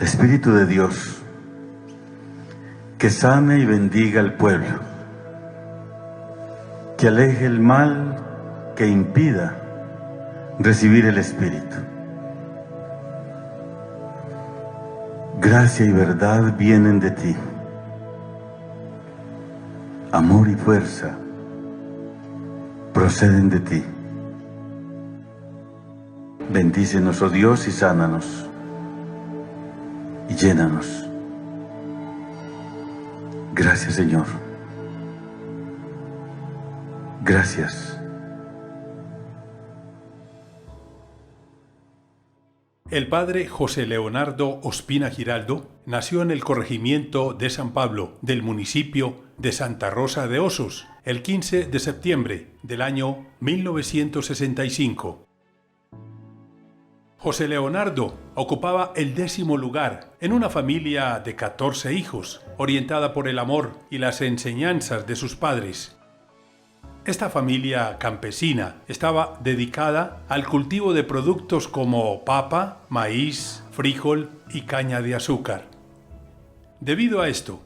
Espíritu de Dios, que sane y bendiga al pueblo, que aleje el mal que impida recibir el Espíritu. Gracia y verdad vienen de ti. Amor y fuerza proceden de ti. Bendícenos, oh Dios, y sánanos, y llénanos. Gracias, Señor. Gracias. El padre José Leonardo Ospina Giraldo nació en el corregimiento de San Pablo del municipio de Santa Rosa de Osos el 15 de septiembre del año 1965. José Leonardo ocupaba el 10º lugar en una familia de 14 hijos, orientada por el amor y las enseñanzas de sus padres. Esta familia campesina estaba dedicada al cultivo de productos como papa, maíz, frijol y caña de azúcar. Debido a esto,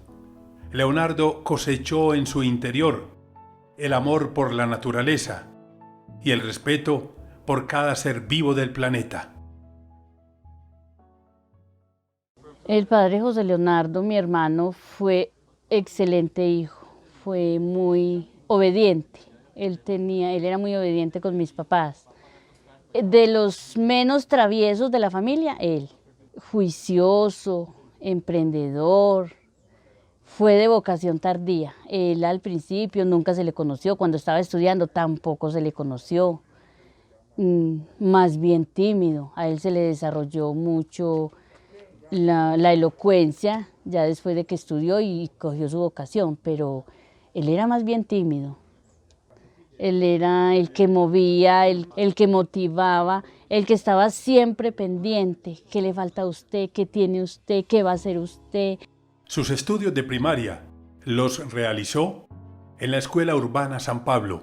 Leonardo cosechó en su interior el amor por la naturaleza y el respeto por cada ser vivo del planeta. El padre José Leonardo, mi hermano, fue excelente hijo, fue muy obediente. Él era muy obediente con mis papás. De los menos traviesos de la familia, él. Juicioso, emprendedor, fue de vocación tardía. Él al principio nunca se le conoció, cuando estaba estudiando tampoco se le conoció. Más bien tímido, a él se le desarrolló mucho la elocuencia ya después de que estudió y cogió su vocación, pero él era más bien tímido. Él era el que movía, el que motivaba, el que estaba siempre pendiente. ¿Qué le falta a usted? ¿Qué tiene usted? ¿Qué va a hacer usted? Sus estudios de primaria los realizó en la Escuela Urbana San Pablo.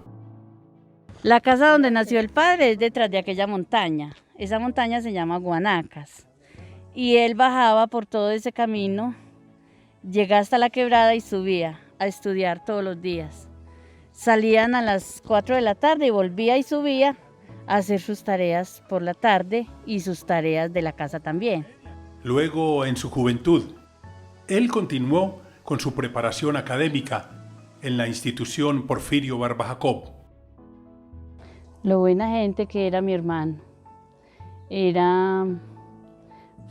La casa donde nació el padre es detrás de aquella montaña. Esa montaña se llama Guanacas. Y él bajaba por todo ese camino, llegaba hasta la quebrada y subía a estudiar todos los días. Salían a las 4 de la tarde y volvía y subía a hacer sus tareas por la tarde y sus tareas de la casa también. Luego, en su juventud, él continuó con su preparación académica en la institución Porfirio Barba Jacob. Lo buena gente que era mi hermano. Era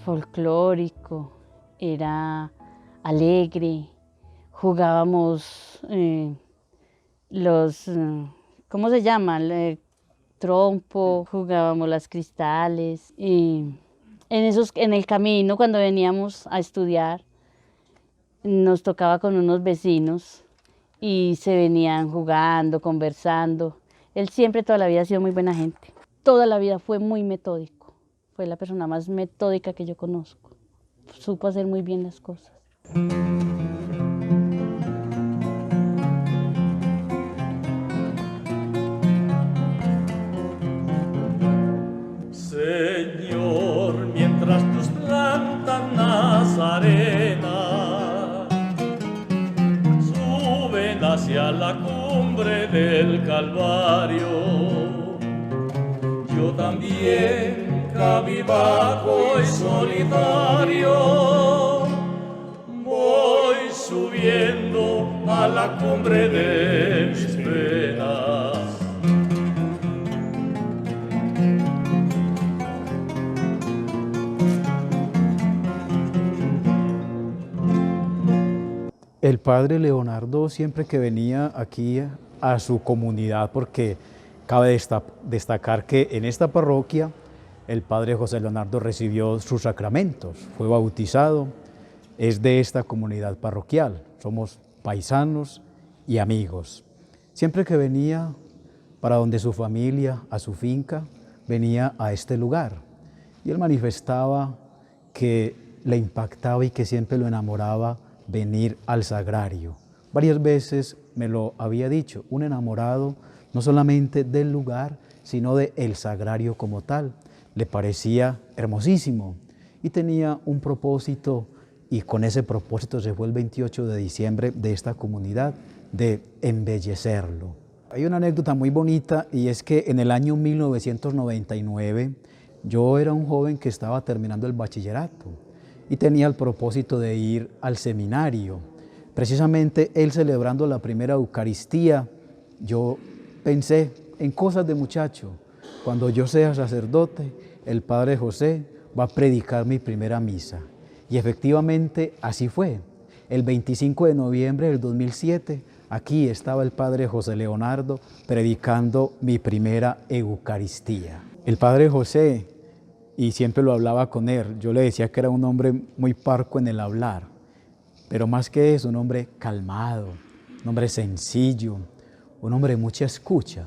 folclórico, era alegre, jugábamos ¿cómo se llama? Trompo, jugábamos las cristales. Y en el camino, cuando veníamos a estudiar, nos tocaba con unos vecinos y se venían jugando, conversando. Él siempre, toda la vida, ha sido muy buena gente. Toda la vida fue muy metódico. Fue la persona más metódica que yo conozco. Supo hacer muy bien las cosas. Señor, mientras tus plantas nazarenas suben hacia la cumbre del Calvario, yo también, cabizbajo y solitario, voy subiendo a la cumbre de mis penas. El padre Leonardo siempre que venía aquí a su comunidad, porque cabe destacar que en esta parroquia el padre José Leonardo recibió sus sacramentos, fue bautizado, es de esta comunidad parroquial, somos paisanos y amigos. Siempre que venía para donde su familia, a su finca, venía a este lugar y él manifestaba que le impactaba y que siempre lo enamoraba venir al sagrario. Varias veces me lo había dicho, un enamorado no solamente del lugar, sino del sagrario como tal. Le parecía hermosísimo y tenía un propósito, y con ese propósito se fue el 28 de diciembre de esta comunidad, de embellecerlo. Hay una anécdota muy bonita, y es que en el año 1999 yo era un joven que estaba terminando el bachillerato y tenía el propósito de ir al seminario. Precisamente él celebrando la primera Eucaristía, yo pensé en cosas de muchacho. Cuando yo sea sacerdote, el Padre José va a predicar mi primera misa. Y efectivamente así fue. El 25 de noviembre del 2007, aquí estaba el Padre José Leonardo predicando mi primera Eucaristía. El Padre José, y siempre lo hablaba con él, yo le decía que era un hombre muy parco en el hablar, pero más que eso, un hombre calmado, un hombre sencillo, un hombre de mucha escucha.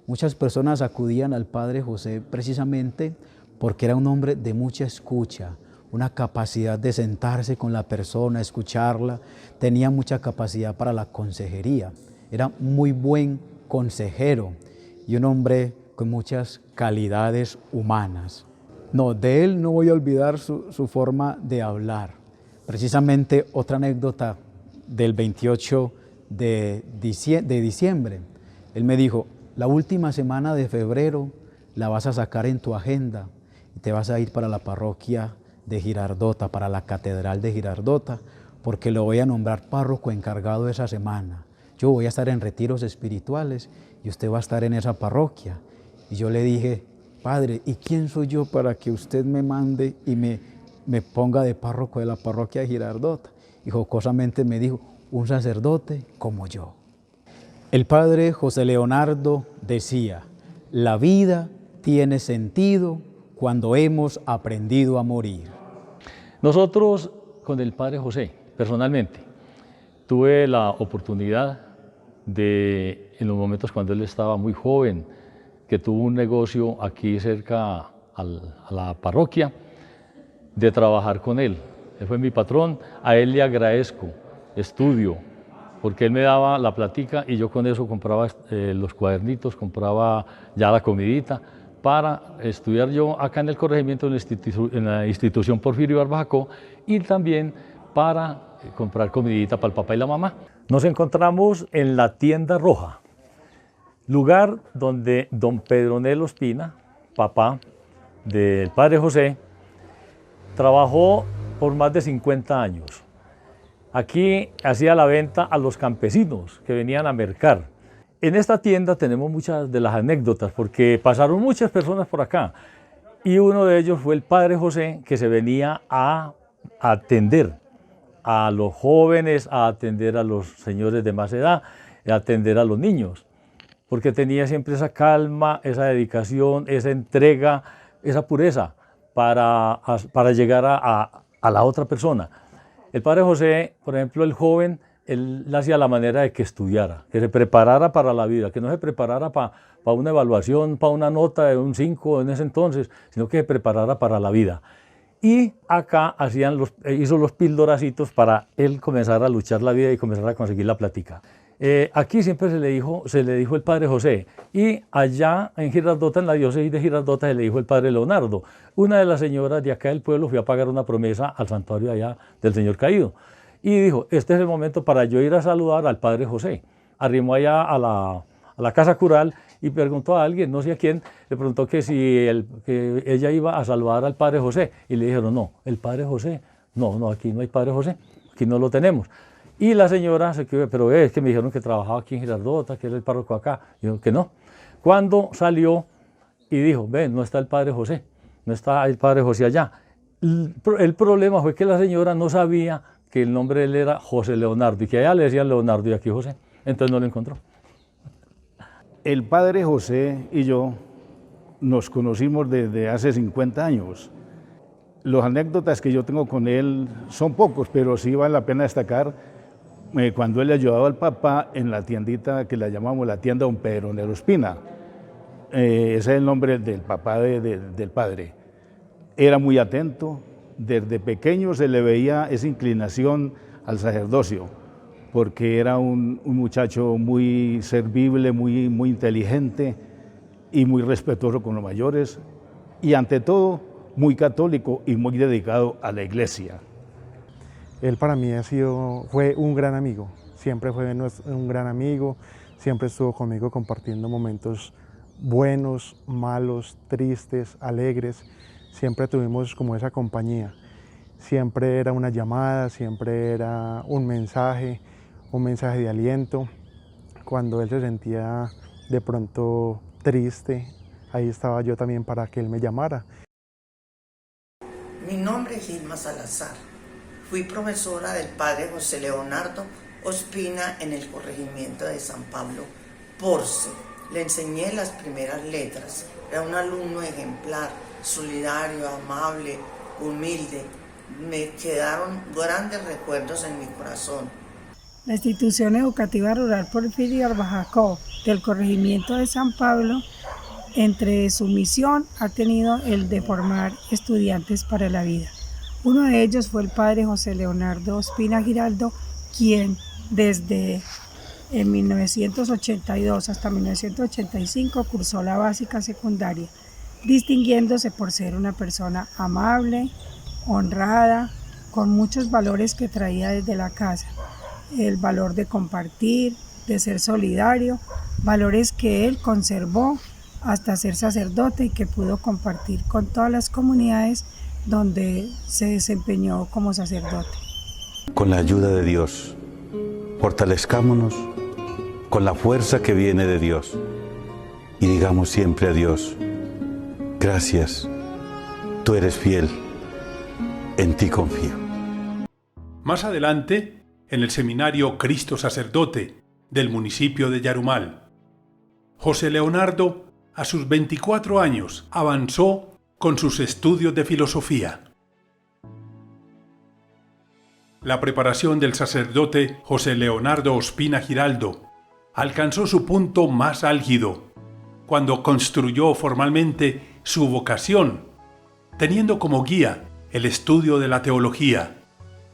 Muchas personas acudían al Padre José precisamente porque era un hombre de mucha escucha, una capacidad de sentarse con la persona, escucharla, tenía mucha capacidad para la consejería, era muy buen consejero y un hombre con muchas calidades humanas. No, de él no voy a olvidar su forma de hablar. Precisamente otra anécdota del 28 de diciembre, él me dijo, la última semana de febrero la vas a sacar en tu agenda y te vas a ir para la parroquia de Girardota, para la catedral de Girardota, porque lo voy a nombrar párroco encargado esa semana. Yo voy a estar en retiros espirituales y usted va a estar en esa parroquia. Y yo le dije, Padre, ¿y quién soy yo para que usted me mande y me ponga de párroco de la parroquia de Girardota? Y jocosamente me dijo, un sacerdote como yo. El Padre José Leonardo decía, la vida tiene sentido cuando hemos aprendido a morir. Nosotros con el Padre José, personalmente, tuve la oportunidad de, en los momentos cuando él estaba muy joven, que tuvo un negocio aquí cerca a la parroquia, de trabajar con él. Él fue mi patrón, a él le agradezco, estudio, porque él me daba la platica y yo con eso compraba los cuadernitos, compraba ya la comidita para estudiar yo acá en el corregimiento en la institución Porfirio Barbajacó y también para comprar comidita para el papá y la mamá. Nos encontramos en la Tienda Roja, lugar donde don Pedronel Ospina, papá del Padre José, trabajó por más de 50 años. Aquí hacía la venta a los campesinos que venían a mercar. En esta tienda tenemos muchas de las anécdotas porque pasaron muchas personas por acá y uno de ellos fue el Padre José, que se venía a atender a los jóvenes, a atender a los señores de más edad, a atender a los niños, porque tenía siempre esa calma, esa dedicación, esa entrega, esa pureza para llegar a la otra persona. El Padre José, por ejemplo, el joven, él hacía la manera de que estudiara, que se preparara para la vida, que no se preparara para una evaluación, para una nota de un 5 en ese entonces, sino que se preparara para la vida. Y acá hizo los píldoracitos para él comenzar a luchar la vida y comenzar a conseguir la plática. Aquí siempre se le dijo el Padre José, y allá en Girardota, en la diócesis de Girardota, se le dijo el Padre Leonardo. Una de las señoras de acá del pueblo fue a pagar una promesa al santuario allá del Señor Caído. Y dijo, este es el momento para yo ir a saludar al Padre José. Arrimó allá a la casa cural y preguntó a alguien, no sé a quién, le preguntó que que ella iba a saludar al Padre José. Y le dijeron, no, el Padre José, no, aquí no hay Padre José, aquí no lo tenemos. Y la señora se quedó, pero es que me dijeron que trabajaba aquí en Girardota, que era el párroco acá. Y dijo que no. Cuando salió y dijo, ven, no está el Padre José, no está el Padre José allá. El problema fue que la señora no sabía que el nombre de él era José Leonardo y que allá le decían Leonardo y aquí José. Entonces no lo encontró. El Padre José y yo nos conocimos desde hace 50 años. Las anécdotas que yo tengo con él son pocos, pero sí vale la pena destacar cuando él le ayudaba al papá en la tiendita que la llamamos la tienda Don Pedronel Ospina. Ese es el nombre del papá del padre. Era muy atento, desde pequeño se le veía esa inclinación al sacerdocio, porque era un muchacho muy servible, muy inteligente y muy respetuoso con los mayores y ante todo muy católico y muy dedicado a la iglesia. Él para mí fue un gran amigo, siempre fue un gran amigo, siempre estuvo conmigo compartiendo momentos buenos, malos, tristes, alegres, siempre tuvimos como esa compañía. Siempre era una llamada, siempre era un mensaje de aliento. Cuando él se sentía de pronto triste, ahí estaba yo también para que él me llamara. Mi nombre es Gilma Salazar. Fui profesora del padre José Leonardo Ospina en el corregimiento de San Pablo, Porce. Le enseñé las primeras letras. Era un alumno ejemplar, solidario, amable, humilde. Me quedaron grandes recuerdos en mi corazón. La institución educativa rural Porfirio Arbajacó del corregimiento de San Pablo, entre su misión ha tenido el de formar estudiantes para la vida. Uno de ellos fue el padre José Leonardo Ospina Giraldo, quien desde 1982 hasta 1985 cursó la básica secundaria, distinguiéndose por ser una persona amable, honrada, con muchos valores que traía desde la casa. El valor de compartir, de ser solidario, valores que él conservó hasta ser sacerdote y que pudo compartir con todas las comunidades donde se desempeñó como sacerdote. Con la ayuda de Dios, fortalezcámonos con la fuerza que viene de Dios y digamos siempre a Dios: gracias, tú eres fiel, en ti confío. Más adelante, en el seminario Cristo Sacerdote del municipio de Yarumal, José Leonardo, a sus 24 años, avanzó con sus estudios de filosofía. La preparación del sacerdote José Leonardo Ospina Giraldo alcanzó su punto más álgido cuando construyó formalmente su vocación, teniendo como guía el estudio de la teología,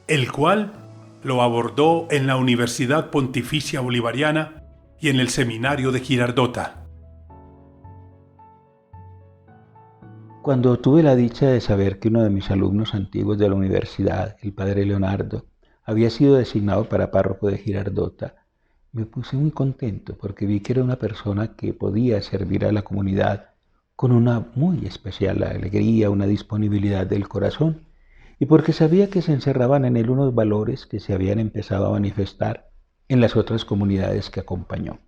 el cual lo abordó en la Universidad Pontificia Bolivariana y en el Seminario de Girardota. Cuando tuve la dicha de saber que uno de mis alumnos antiguos de la universidad, el padre Leonardo, había sido designado para párroco de Girardota, me puse muy contento porque vi que era una persona que podía servir a la comunidad con una muy especial alegría, una disponibilidad del corazón, y porque sabía que se encerraban en él unos valores que se habían empezado a manifestar en las otras comunidades que acompañó.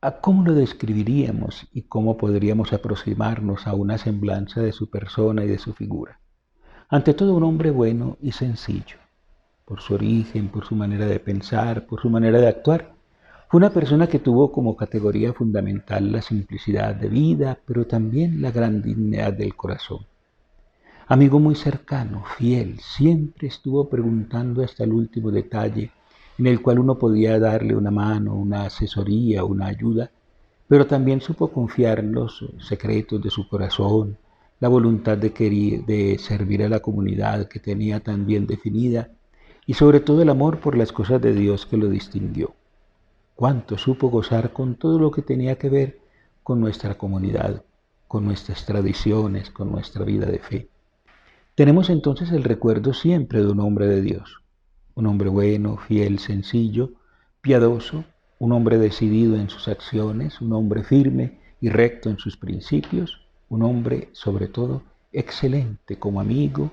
¿A cómo lo describiríamos y cómo podríamos aproximarnos a una semblanza de su persona y de su figura? Ante todo, un hombre bueno y sencillo, por su origen, por su manera de pensar, por su manera de actuar. Fue una persona que tuvo como categoría fundamental la simplicidad de vida, pero también la gran dignidad del corazón. Amigo muy cercano, fiel, siempre estuvo preguntando hasta el último detalle, en el cual uno podía darle una mano, una asesoría, una ayuda, pero también supo confiar en los secretos de su corazón, la voluntad de servir a la comunidad que tenía tan bien definida, y sobre todo el amor por las cosas de Dios que lo distinguió. Cuánto supo gozar con todo lo que tenía que ver con nuestra comunidad, con nuestras tradiciones, con nuestra vida de fe. Tenemos entonces el recuerdo siempre de un hombre de Dios, un hombre bueno, fiel, sencillo, piadoso, un hombre decidido en sus acciones, un hombre firme y recto en sus principios, un hombre, sobre todo, excelente como amigo,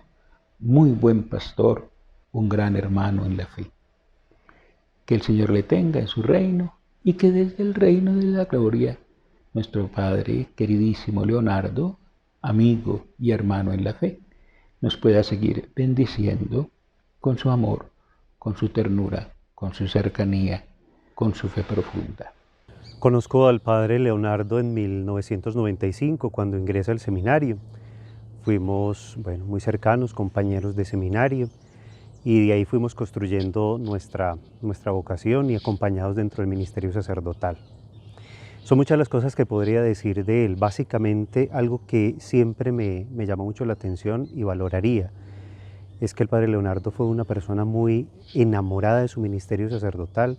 muy buen pastor, un gran hermano en la fe. Que el Señor le tenga en su reino y que desde el reino de la gloria, nuestro Padre queridísimo Leonardo, amigo y hermano en la fe, nos pueda seguir bendiciendo con su amor, con su ternura, con su cercanía, con su fe profunda. Conozco al padre Leonardo en 1995, cuando ingresa al seminario. Fuimos muy cercanos, compañeros de seminario, y de ahí fuimos construyendo nuestra vocación y acompañados dentro del ministerio sacerdotal. Son muchas las cosas que podría decir de él. Básicamente, algo que siempre me llamó mucho la atención y valoraría es que el padre Leonardo fue una persona muy enamorada de su ministerio sacerdotal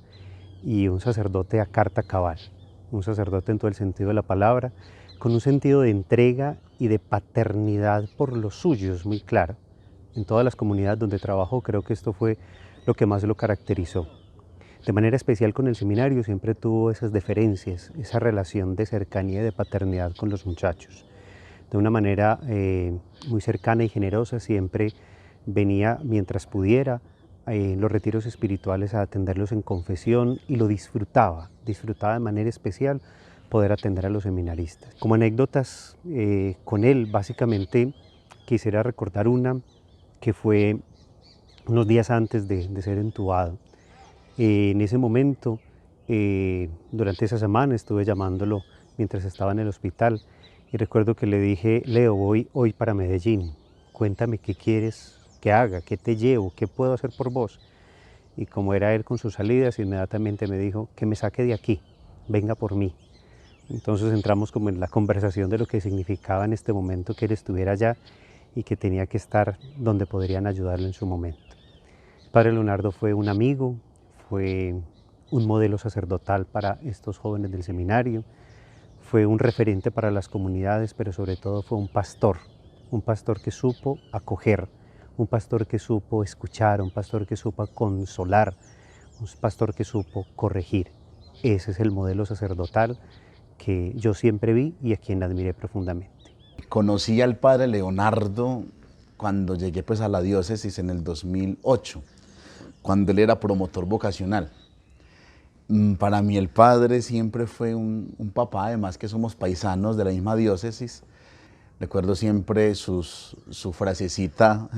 y un sacerdote a carta cabal, un sacerdote en todo el sentido de la palabra, con un sentido de entrega y de paternidad por los suyos muy claro. En todas las comunidades donde trabajó, creo que esto fue lo que más lo caracterizó. De manera especial con el seminario siempre tuvo esas deferencias, esa relación de cercanía y de paternidad con los muchachos. De una manera muy cercana y generosa, siempre venía mientras pudiera en los retiros espirituales a atenderlos en confesión y lo disfrutaba de manera especial poder atender a los seminaristas. Como anécdotas con él, básicamente quisiera recordar una que fue unos días antes de ser entubado. En ese momento, durante esa semana estuve llamándolo mientras estaba en el hospital y recuerdo que le dije: Leo, voy hoy para Medellín, cuéntame qué quieres que haga, qué te llevo, qué puedo hacer por vos. Y como era él con sus salidas, inmediatamente me dijo: que me saque de aquí, venga por mí. Entonces entramos como en la conversación de lo que significaba en este momento que él estuviera allá y que tenía que estar donde podrían ayudarle en su momento. El padre Leonardo fue un amigo, fue un modelo sacerdotal para estos jóvenes del seminario, fue un referente para las comunidades, pero sobre todo fue un pastor que supo acoger, un pastor que supo escuchar, un pastor que supo consolar, un pastor que supo corregir. Ese es el modelo sacerdotal que yo siempre vi y a quien admiré profundamente. Conocí al padre Leonardo cuando llegué pues a la diócesis en el 2008, cuando él era promotor vocacional. Para mí el padre siempre fue un papá, además que somos paisanos de la misma diócesis. Recuerdo siempre su frasecita: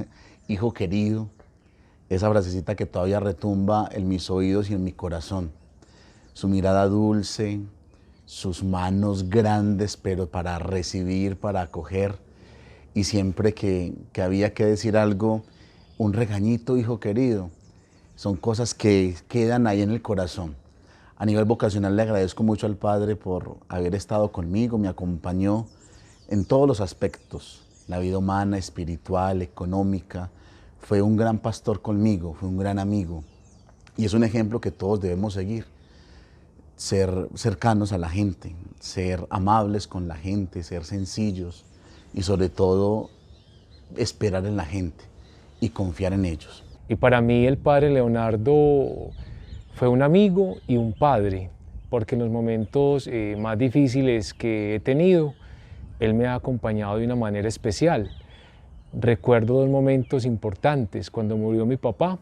hijo querido, esa frasecita que todavía retumba en mis oídos y en mi corazón. Su mirada dulce, sus manos grandes, pero para recibir, para acoger, y siempre que había que decir algo, un regañito: hijo querido. Son cosas que quedan ahí en el corazón. A nivel vocacional le agradezco mucho al padre por haber estado conmigo, me acompañó en todos los aspectos, la vida humana, espiritual, económica. Fue un gran pastor conmigo, fue un gran amigo, y es un ejemplo que todos debemos seguir. Ser cercanos a la gente, ser amables con la gente, ser sencillos y sobre todo esperar en la gente y confiar en ellos. Y para mí el padre Leonardo fue un amigo y un padre, porque en los momentos más difíciles que he tenido, él me ha acompañado de una manera especial. Recuerdo dos momentos importantes: cuando murió mi papá,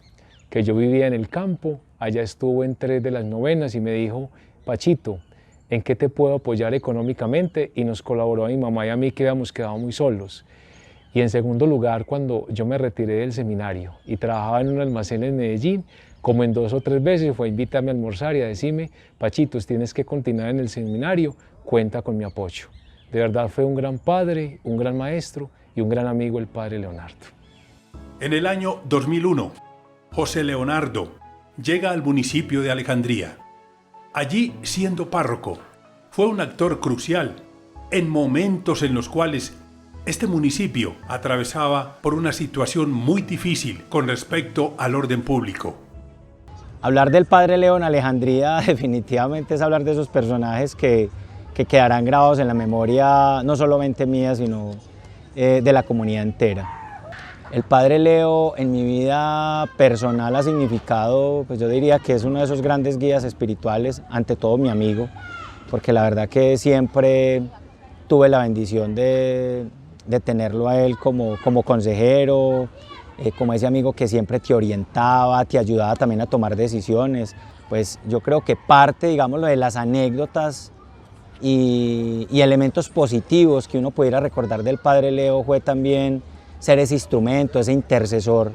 que yo vivía en el campo, allá estuvo en 3 de las novenas y me dijo: Pachito, ¿en qué te puedo apoyar económicamente? Y nos colaboró a mi mamá y a mí, que habíamos quedado muy solos. Y en segundo lugar, cuando yo me retiré del seminario y trabajaba en un almacén en Medellín, como en 2 o 3 veces fue a invitarme a almorzar y a decirme: Pachitos, tienes que continuar en el seminario, cuenta con mi apoyo. De verdad fue un gran padre, un gran maestro y un gran amigo el padre Leonardo. En el año 2001, José Leonardo llega al municipio de Alejandría. Allí, siendo párroco, fue un actor crucial en momentos en los cuales este municipio atravesaba por una situación muy difícil con respecto al orden público. Hablar del Padre Leo en Alejandría definitivamente es hablar de esos personajes que quedarán grabados en la memoria, no solamente mía, sino de la comunidad entera. El Padre Leo en mi vida personal ha significado, pues yo diría que es uno de esos grandes guías espirituales, ante todo mi amigo, porque la verdad que siempre tuve la bendición de tenerlo a él como consejero, como ese amigo que siempre te orientaba, te ayudaba también a tomar decisiones. Pues yo creo que parte, digámoslo, de las anécdotas y elementos positivos que uno pudiera recordar del Padre Leo fue también ser ese instrumento, ese intercesor,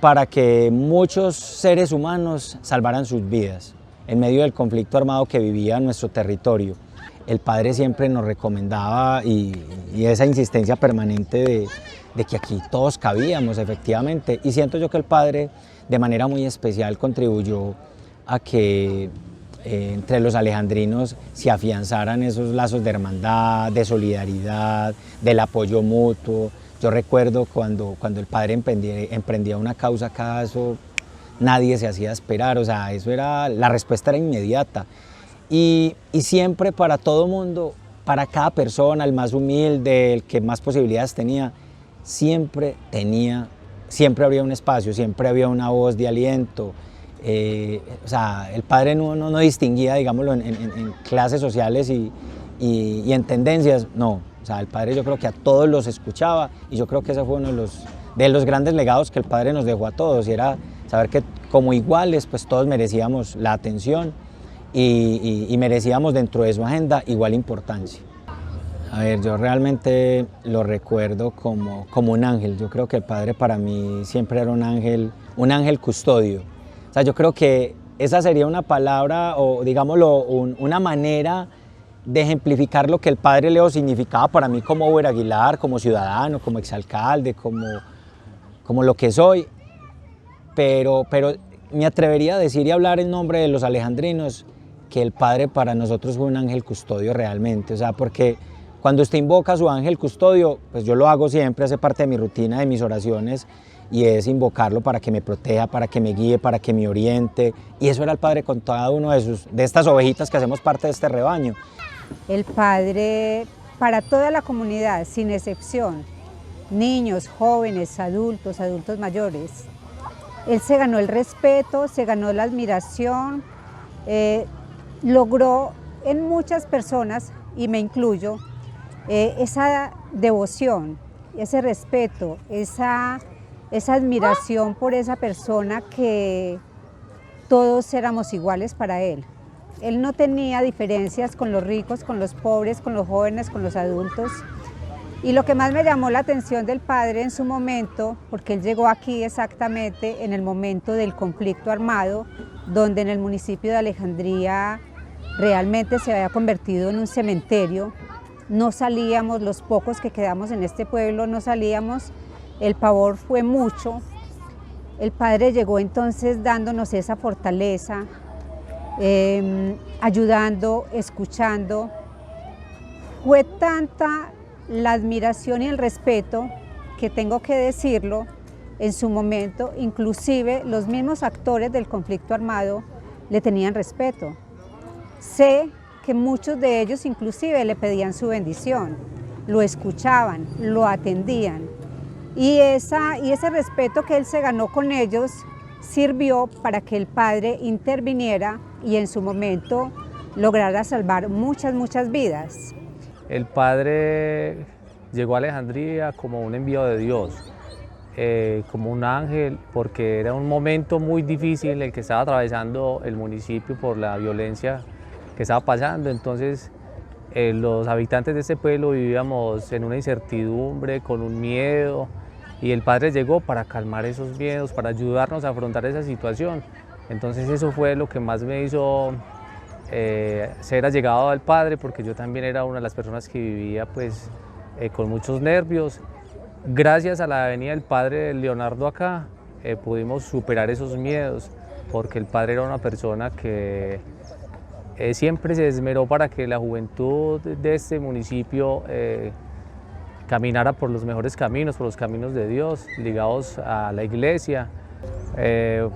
para que muchos seres humanos salvaran sus vidas en medio del conflicto armado que vivía en nuestro territorio. El padre siempre nos recomendaba y esa insistencia permanente de que aquí todos cabíamos, efectivamente, y siento yo que el padre de manera muy especial contribuyó a que entre los alejandrinos se afianzaran esos lazos de hermandad, de solidaridad, del apoyo mutuo. Yo recuerdo cuando el padre emprendía una causa acá, eso nadie se hacía esperar, o sea, la respuesta era inmediata. Y siempre para todo mundo para cada persona, el más humilde, el que más posibilidades tenía, siempre habría un espacio, siempre había una voz de aliento. O sea, el padre no distinguía, digámoslo, en clases sociales y en tendencias, no. O sea, el padre yo creo que a todos los escuchaba y yo creo que ese fue uno de los grandes legados que el padre nos dejó a todos, y era saber que como iguales pues todos merecíamos la atención y merecíamos dentro de su agenda igual importancia. A ver, yo realmente lo recuerdo como un ángel. Yo creo que el padre para mí siempre era un ángel custodio. O sea, yo creo que esa sería una palabra o digámoslo una manera de ejemplificar lo que el padre Leo significaba para mí como Uber Aguilar, como ciudadano, como exalcalde, como lo que soy. Pero me atrevería a decir y hablar en nombre de los alejandrinos que el padre para nosotros fue un ángel custodio realmente. O sea, porque cuando usted invoca a su ángel custodio, pues yo lo hago siempre, hace parte de mi rutina, de mis oraciones, y es invocarlo para que me proteja, para que me guíe, para que me oriente. Y eso era el padre con cada uno de estas ovejitas que hacemos parte de este rebaño. El padre para toda la comunidad, sin excepción, niños, jóvenes, adultos mayores. Él se ganó el respeto, se ganó la admiración, logró en muchas personas, y me incluyo, esa devoción, ese respeto, esa admiración por esa persona que todos éramos iguales para él. Él no tenía diferencias con los ricos, con los pobres, con los jóvenes, con los adultos. Y lo que más me llamó la atención del padre en su momento, porque él llegó aquí exactamente en el momento del conflicto armado, donde en el municipio de Alejandría realmente se había convertido en un cementerio. No salíamos, los pocos que quedamos en este pueblo no salíamos, el pavor fue mucho. El padre llegó entonces dándonos esa fortaleza, ayudando, escuchando. Fue tanta la admiración y el respeto que tengo que decirlo, en su momento, inclusive los mismos actores del conflicto armado le tenían respeto. Sé que muchos de ellos inclusive le pedían su bendición, lo escuchaban, lo atendían. Y ese respeto que él se ganó con ellos sirvió para que el padre interviniera y en su momento lograra salvar muchas vidas. El padre llegó a Alejandría como un enviado de Dios, como un ángel, porque era un momento muy difícil el que estaba atravesando el municipio por la violencia que estaba pasando. Entonces los habitantes de este pueblo vivíamos en una incertidumbre, con un miedo, y el padre llegó para calmar esos miedos, para ayudarnos a afrontar esa situación. Entonces eso fue lo que más me hizo ser allegado al padre, porque yo también era una de las personas que vivía pues con muchos nervios. Gracias a la venida del padre Leonardo acá pudimos superar esos miedos, porque el padre era una persona que siempre se esmeró para que la juventud de este municipio caminara por los mejores caminos, por los caminos de Dios, ligados a la iglesia.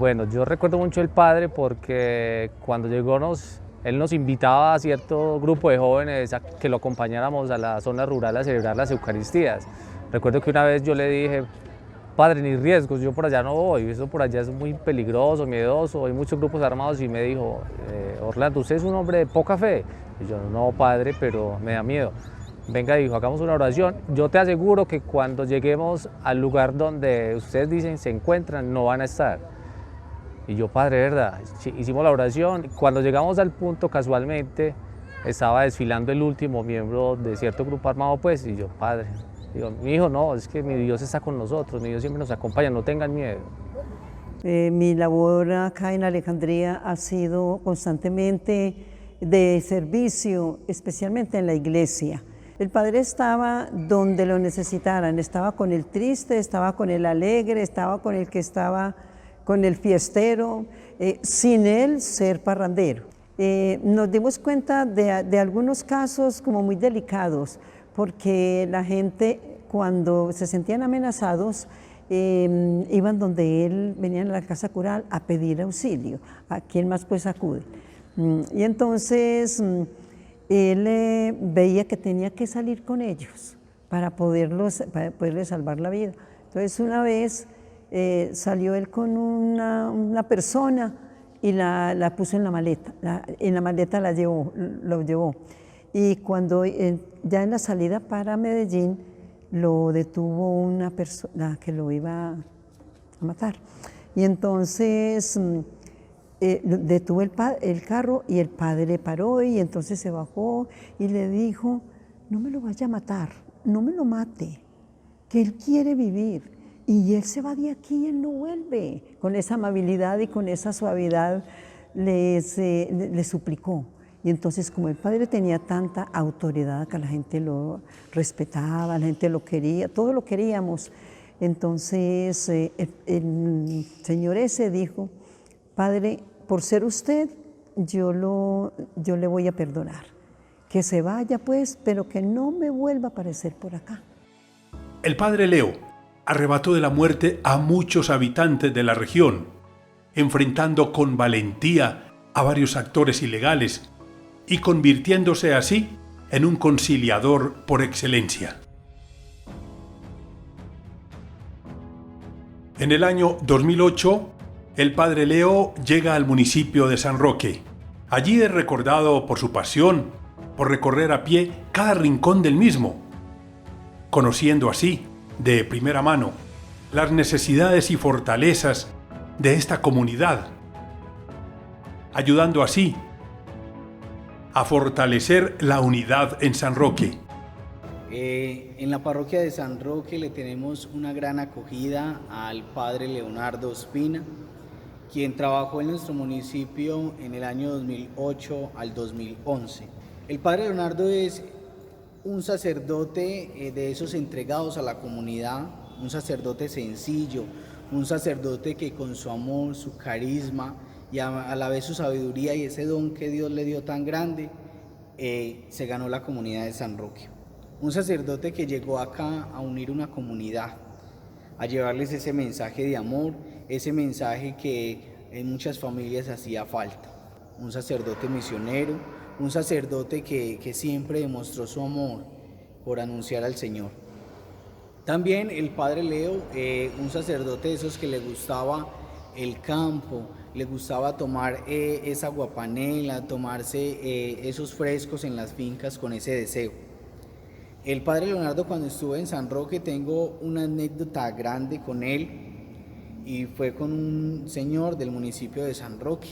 Bueno, yo recuerdo mucho el padre porque cuando llegó él nos invitaba a cierto grupo de jóvenes a que lo acompañáramos a la zona rural a celebrar las Eucaristías. Recuerdo que una vez yo le dije: padre, ni riesgos, yo por allá no voy, eso por allá es muy peligroso, miedoso, hay muchos grupos armados. Y me dijo: Orlando, usted es un hombre de poca fe. Y yo: no, padre, pero me da miedo. Venga, dijo, hagamos una oración. Yo te aseguro que cuando lleguemos al lugar donde ustedes dicen se encuentran, no van a estar. Y yo: padre, ¿verdad? Hicimos la oración. Cuando llegamos al punto, casualmente, estaba desfilando el último miembro de cierto grupo armado, pues, y yo: padre, digo, mi hijo, no, es que mi Dios está con nosotros, mi Dios siempre nos acompaña, no tengan miedo. Mi labor acá en Alejandría ha sido constantemente de servicio, especialmente en la iglesia. El padre estaba donde lo necesitaran, estaba con el triste, estaba con el alegre, estaba con el que estaba con el fiestero, sin él ser parrandero. Nos dimos cuenta de algunos casos como muy delicados, porque la gente cuando se sentían amenazados iban donde él, venían a la casa cural a pedir auxilio. ¿A quién más pues acude? Y entonces él veía que tenía que salir con ellos para poderles salvar la vida. Entonces una vez salió él con una persona y la puso en la maleta, en la maleta lo llevó. Y cuando ya en la salida para Medellín lo detuvo una persona que lo iba a matar. Y entonces detuvo el carro y el padre paró y entonces se bajó y le dijo, no me lo vaya a matar, no me lo mate, que él quiere vivir. Y él se va de aquí y él no vuelve. Con esa amabilidad y con esa suavidad le suplicó. Y entonces, como el padre tenía tanta autoridad, que la gente lo respetaba, la gente lo quería, todos lo queríamos, entonces el señor ese dijo, padre, por ser usted, yo le voy a perdonar. Que se vaya pues, pero que no me vuelva a aparecer por acá. El padre Leo arrebató de la muerte a muchos habitantes de la región, enfrentando con valentía a varios actores ilegales y convirtiéndose así en un conciliador por excelencia. En el año 2008, el padre Leo llega al municipio de San Roque. Allí es recordado por su pasión por recorrer a pie cada rincón del mismo, conociendo así, de primera mano, las necesidades y fortalezas de esta comunidad, ayudando así a fortalecer la unidad en San Roque. En la parroquia de San Roque le tenemos una gran acogida al padre Leonardo Ospina, quien trabajó en nuestro municipio en el año 2008 al 2011. El padre Leonardo es un sacerdote de esos entregados a la comunidad, un sacerdote sencillo, un sacerdote que con su amor, su carisma y a la vez su sabiduría y ese don que Dios le dio tan grande, se ganó la comunidad de San Roque. Un sacerdote que llegó acá a unir una comunidad, a llevarles ese mensaje de amor, ese mensaje que en muchas familias hacía falta. Un sacerdote misionero, un sacerdote que siempre demostró su amor por anunciar al Señor. También el padre Leo, un sacerdote de esos que le gustaba el campo, le gustaba tomar esa aguapanela, tomarse esos frescos en las fincas con ese deseo. El padre Leonardo, cuando estuve en San Roque, tengo una anécdota grande con él y fue con un señor del municipio de San Roque.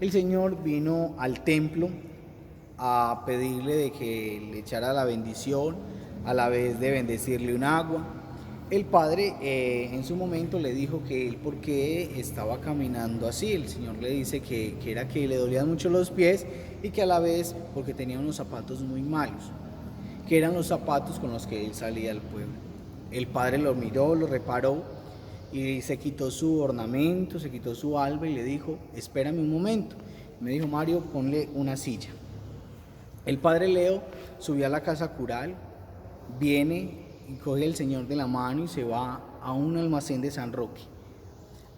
El señor vino al templo a pedirle de que le echara la bendición, a la vez de bendecirle un agua. El padre en su momento le dijo que él por qué estaba caminando así. El señor le dice que era que le dolían mucho los pies y que a la vez porque tenía unos zapatos muy malos, que eran los zapatos con los que él salía al pueblo. El padre lo miró, lo reparó y se quitó su ornamento, se quitó su alba y le dijo, espérame un momento. Me dijo, Mario, ponle una silla. El padre Leo subió a la casa cural, viene y coge al señor de la mano y se va a un almacén de San Roque.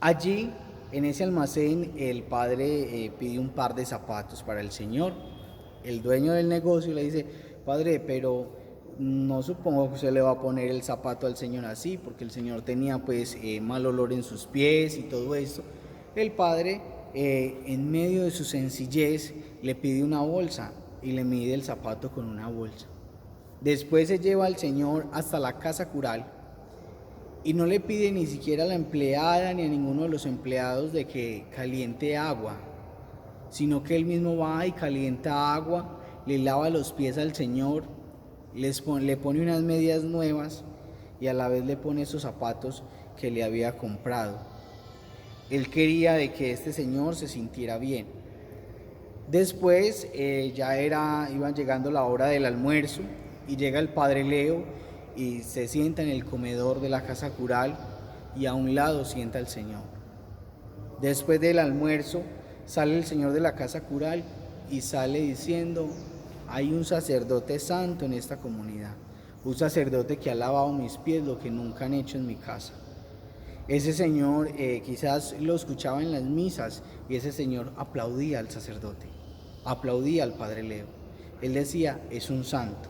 Allí, en ese almacén, el padre pide un par de zapatos para el señor. El dueño del negocio le dice, padre, pero no supongo que usted le va a poner el zapato al señor así, porque el señor tenía pues mal olor en sus pies y todo esto. El padre, en medio de su sencillez, le pide una bolsa y le mide el zapato con una bolsa. Después se lleva al señor hasta la casa cural y no le pide ni siquiera a la empleada ni a ninguno de los empleados de que caliente agua, sino que él mismo va y calienta agua, le lava los pies al señor, le pone unas medias nuevas y a la vez le pone esos zapatos que le había comprado. Él quería de que este señor se sintiera bien. Después iban llegando la hora del almuerzo y llega el padre Leo y se sienta en el comedor de la casa cural y a un lado sienta al señor. Después del almuerzo sale el señor de la casa cural y sale diciendo, hay un sacerdote santo en esta comunidad, un sacerdote que ha lavado mis pies, lo que nunca han hecho en mi casa. Ese señor quizás lo escuchaba en las misas y ese señor aplaudía al sacerdote, aplaudía al padre Leo. Él decía, es un santo.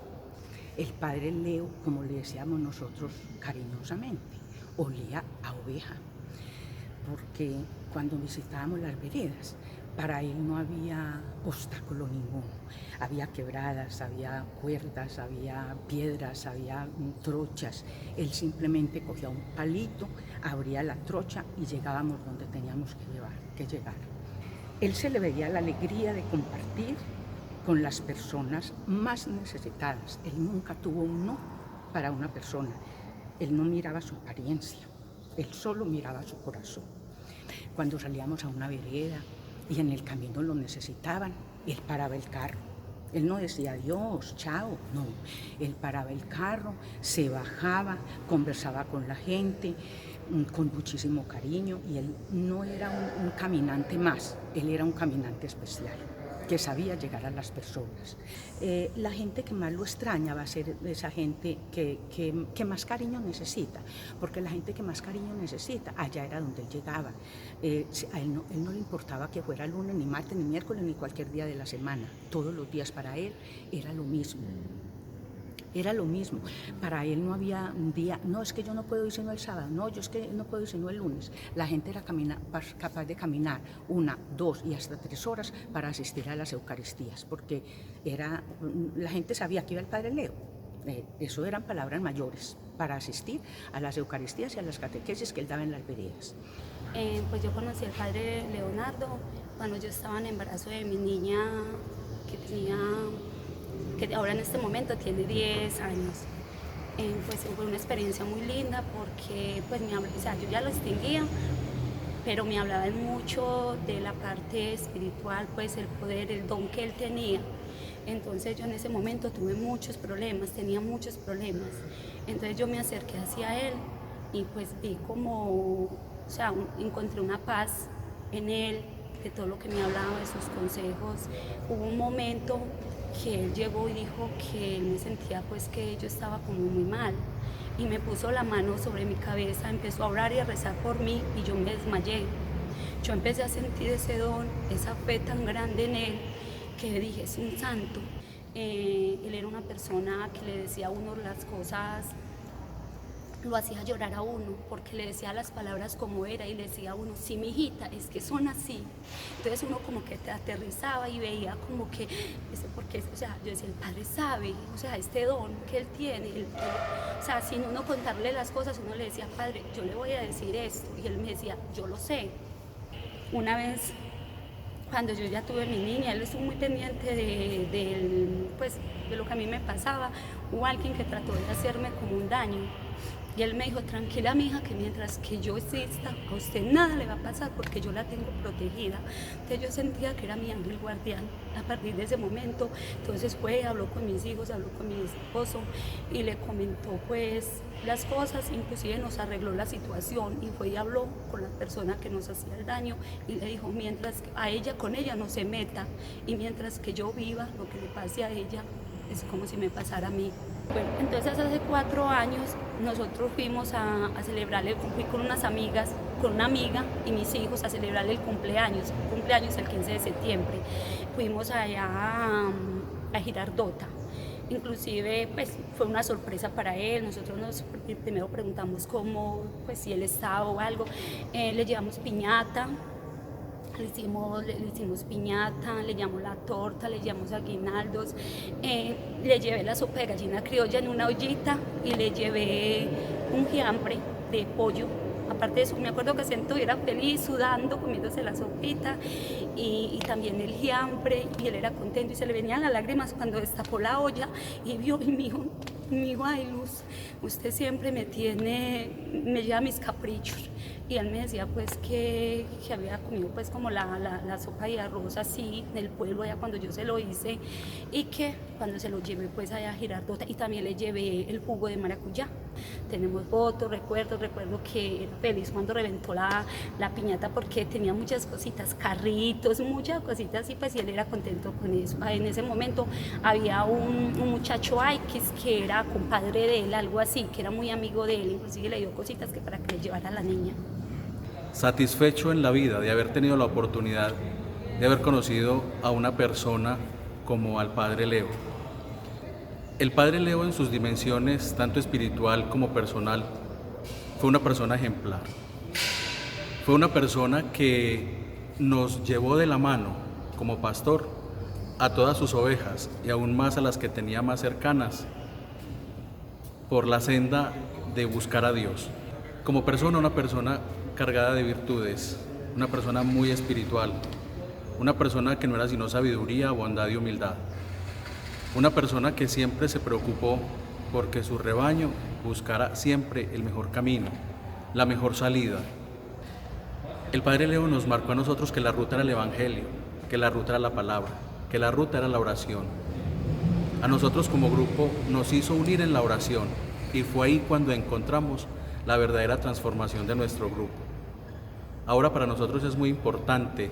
El padre Leo, como le decíamos nosotros cariñosamente, olía a oveja, porque cuando visitábamos las veredas, para él no había obstáculo ninguno. Había quebradas, había cuerdas, había piedras, había trochas. Él simplemente cogía un palito, abría la trocha y llegábamos donde teníamos que llegar. Él se le veía la alegría de compartir con las personas más necesitadas. Él nunca tuvo un no para una persona. Él no miraba su apariencia, él solo miraba su corazón. Cuando salíamos a una vereda y en el camino lo necesitaban, él paraba el carro. Él no decía adiós, chao, no. Él paraba el carro, se bajaba, conversaba con la gente con muchísimo cariño, y él no era un caminante más, él era un caminante especial, que sabía llegar a las personas. La gente que más lo extraña va a ser esa gente que más cariño necesita, porque la gente que más cariño necesita, allá era donde él llegaba. A él no le importaba que fuera lunes, ni martes, ni miércoles, ni cualquier día de la semana. Todos los días para él era lo mismo. Era lo mismo. Para él no había un día, no, es que yo no puedo ir sino el sábado, no, yo es que no puedo ir sino el lunes. La gente era capaz de caminar 1, 2 y hasta 3 horas para asistir a las Eucaristías, porque la gente sabía que iba el Padre Leo. Eso eran palabras mayores para asistir a las Eucaristías y a las catequesis que él daba en las veredas. Pues yo conocí al Padre Leonardo cuando yo estaba en embarazo de mi niña, que ahora en este momento tiene 10 años. Pues fue una experiencia muy linda porque pues, yo ya lo distinguía, pero me hablaba mucho de la parte espiritual, pues el poder, el don que él tenía. Entonces yo en ese momento tuve muchos problemas, tenía muchos problemas. Entonces yo me acerqué hacia él y pues vi encontré una paz en él, de todo lo que me hablaba, de sus consejos. Hubo un momento que él llegó y dijo que él me sentía pues que yo estaba como muy mal, y me puso la mano sobre mi cabeza, empezó a orar y a rezar por mí, y yo me desmayé. Yo empecé a sentir ese don, esa fe tan grande en él, que dije, es un santo. Él era una persona que le decía a uno las cosas, lo hacía llorar a uno, porque le decía las palabras como era, y le decía a uno, sí, mijita, es que son así. Entonces uno como que te aterrizaba y veía como que, porque, yo decía, el Padre sabe, este don que él tiene, sin uno contarle las cosas, uno le decía, Padre, yo le voy a decir esto, y él me decía, yo lo sé. Una vez, cuando yo ya tuve mi niña, él estuvo muy pendiente de lo que a mí me pasaba. Hubo alguien que trató de hacerme como un daño, y él me dijo, tranquila mija, que mientras que yo exista, a usted nada le va a pasar porque yo la tengo protegida. Entonces yo sentía que era mi ángel guardián a partir de ese momento. Entonces habló con mis hijos, habló con mi esposo y le comentó pues las cosas, inclusive nos arregló la situación, y fue y habló con la persona que nos hacía el daño y le dijo, mientras con ella no se meta, y mientras que yo viva, lo que le pase a ella es como si me pasara a mí. Bueno, entonces hace 4 años nosotros fuimos a celebrarle, fui con unas amigas, con una amiga y mis hijos a celebrarle el cumpleaños el 15 de septiembre. Fuimos allá a Girardota. Inclusive pues fue una sorpresa para él. Nosotros primero preguntamos si él estaba o algo. Le llevamos piñata. Le hicimos piñata, le llevamos la torta, le llevamos aguinaldos, le llevé la sopa de gallina criolla en una ollita y le llevé un fiambre de pollo. Aparte de eso, me acuerdo que se estuviera feliz, sudando, comiéndose la sopita y también el fiambre, y él era contento y se le venían las lágrimas cuando destapó la olla y vio y me dijo, ay Luz, usted siempre me lleva mis caprichos. Y él me decía pues que había comido pues como la sopa y arroz así en el pueblo allá cuando yo se lo hice, y que cuando se lo llevé pues allá a Girardota, y también le llevé el jugo de maracuyá. Tenemos fotos, recuerdo que era feliz cuando reventó la piñata porque tenía muchas cositas, carritos, muchas cositas, y pues y él era contento con eso. En ese momento había un muchacho Aikis que era compadre de él, algo así, que era muy amigo de él, inclusive le dio cositas que para que le llevara a la niña. Satisfecho en la vida de haber tenido la oportunidad de haber conocido a una persona como al Padre Leo. El Padre Leo, en sus dimensiones tanto espiritual como personal, fue una persona ejemplar. Fue una persona que nos llevó de la mano como pastor a todas sus ovejas y aún más a las que tenía más cercanas por la senda de buscar a Dios. Como persona, una persona cargada de virtudes, una persona muy espiritual, una persona que no era sino sabiduría, bondad y humildad. Una persona que siempre se preocupó porque su rebaño buscara siempre el mejor camino, la mejor salida. El Padre Leo nos marcó a nosotros que la ruta era el Evangelio, que la ruta era la palabra, que la ruta era la oración. A nosotros como grupo nos hizo unir en la oración y fue ahí cuando encontramos la verdadera transformación de nuestro grupo. Ahora para nosotros es muy importante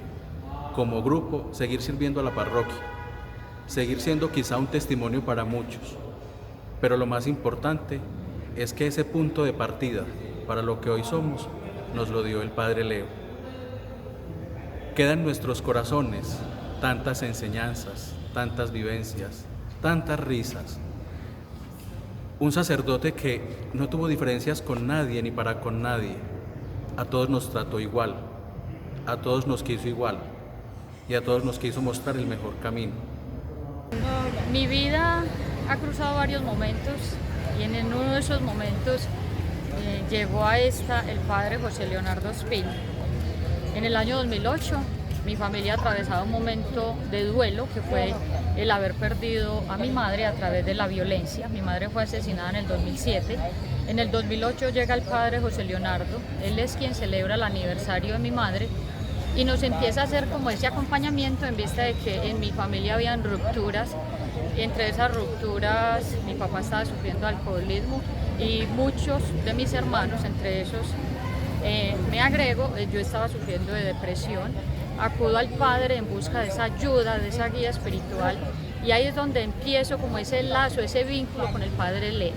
como grupo seguir sirviendo a la parroquia, seguir siendo quizá un testimonio para muchos, pero lo más importante es que ese punto de partida para lo que hoy somos nos lo dio el Padre Leo. Quedan en nuestros corazones tantas enseñanzas, tantas vivencias, tantas risas. Un sacerdote que no tuvo diferencias con nadie ni para con nadie. A todos nos trató igual, a todos nos quiso igual y a todos nos quiso mostrar el mejor camino. Mi vida ha cruzado varios momentos y en uno de esos momentos llegó a el padre José Leonardo Ospina. En el año 2008 mi familia atravesaba un momento de duelo que fue el haber perdido a mi madre a través de la violencia. Mi madre fue asesinada en el 2007. En el 2008 llega el padre José Leonardo, él es quien celebra el aniversario de mi madre y nos empieza a hacer como ese acompañamiento en vista de que en mi familia habían rupturas. Entre esas rupturas mi papá estaba sufriendo alcoholismo y muchos de mis hermanos, entre esos me agrego, yo estaba sufriendo de depresión. Acudo al Padre en busca de esa ayuda, de esa guía espiritual y ahí es donde empiezo como ese lazo, ese vínculo con el Padre Leo.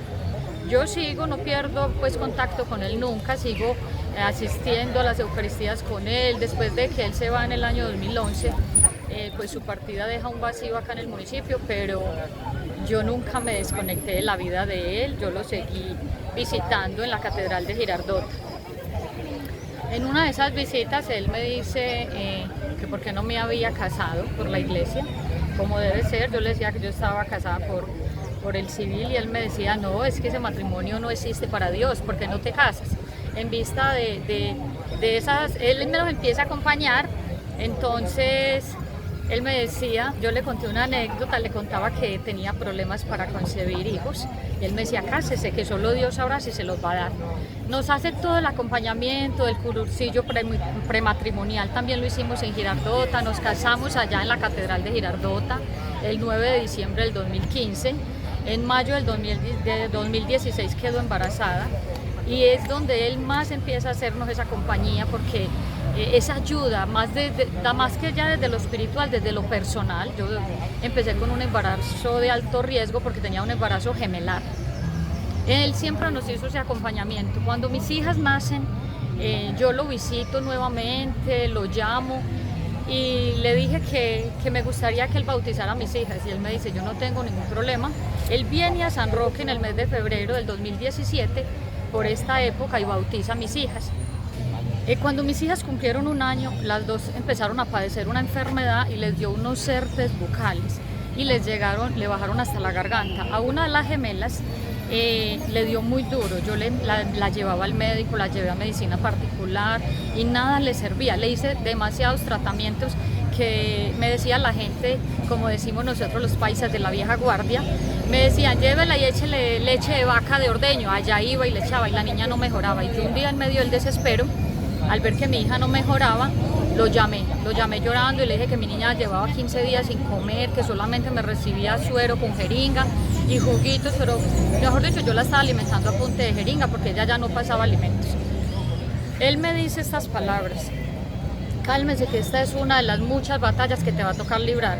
Yo sigo, no pierdo pues contacto con él nunca, sigo asistiendo a las Eucaristías con él. Después de que él se va en el año 2011, pues su partida deja un vacío acá en el municipio, pero yo nunca me desconecté de la vida de él, yo lo seguí visitando en la Catedral de Girardota. En una de esas visitas él me dice que por qué no me había casado por la iglesia, como debe ser. Yo le decía que yo estaba casada por el civil y él me decía, no, es que ese matrimonio no existe para Dios, ¿por qué no te casas? En vista de esas, él me los empieza a acompañar, entonces él me decía, yo le conté una anécdota, le contaba que tenía problemas para concebir hijos y él me decía, cásese, que solo Dios sabrá si se los va a dar. Nos hace todo el acompañamiento del cursillo prematrimonial, también lo hicimos en Girardota, nos casamos allá en la Catedral de Girardota el 9 de diciembre del 2015, en mayo del 2016 quedó embarazada y es donde él más empieza a hacernos esa compañía porque esa ayuda, más que ya desde lo espiritual, desde lo personal. Yo empecé con un embarazo de alto riesgo porque tenía un embarazo gemelar. Él siempre nos hizo ese acompañamiento. Cuando mis hijas nacen, yo lo visito nuevamente, lo llamo y le dije que me gustaría que él bautizara a mis hijas y él me dice, yo no tengo ningún problema. Él viene a San Roque en el mes de febrero del 2017 por esta época y bautiza a mis hijas. Cuando mis hijas cumplieron un año, las dos empezaron a padecer una enfermedad y les dio unos herpes bucales y le bajaron hasta la garganta. A una de las gemelas le dio muy duro, yo la llevaba al médico, la llevé a medicina particular y nada le servía. Le hice demasiados tratamientos que me decía la gente, como decimos nosotros los paisas de la vieja guardia, me decían llévela y échele leche de vaca de ordeño. Allá iba y le echaba y la niña no mejoraba. Y yo un día en medio del desespero, al ver que mi hija no mejoraba, lo llamé llorando y le dije que mi niña llevaba 15 días sin comer, que solamente me recibía suero con jeringa y juguitos, pero mejor dicho yo la estaba alimentando a punta de jeringa porque ella ya no pasaba alimentos. Él me dice estas palabras: cálmese, que esta es una de las muchas batallas que te va a tocar librar.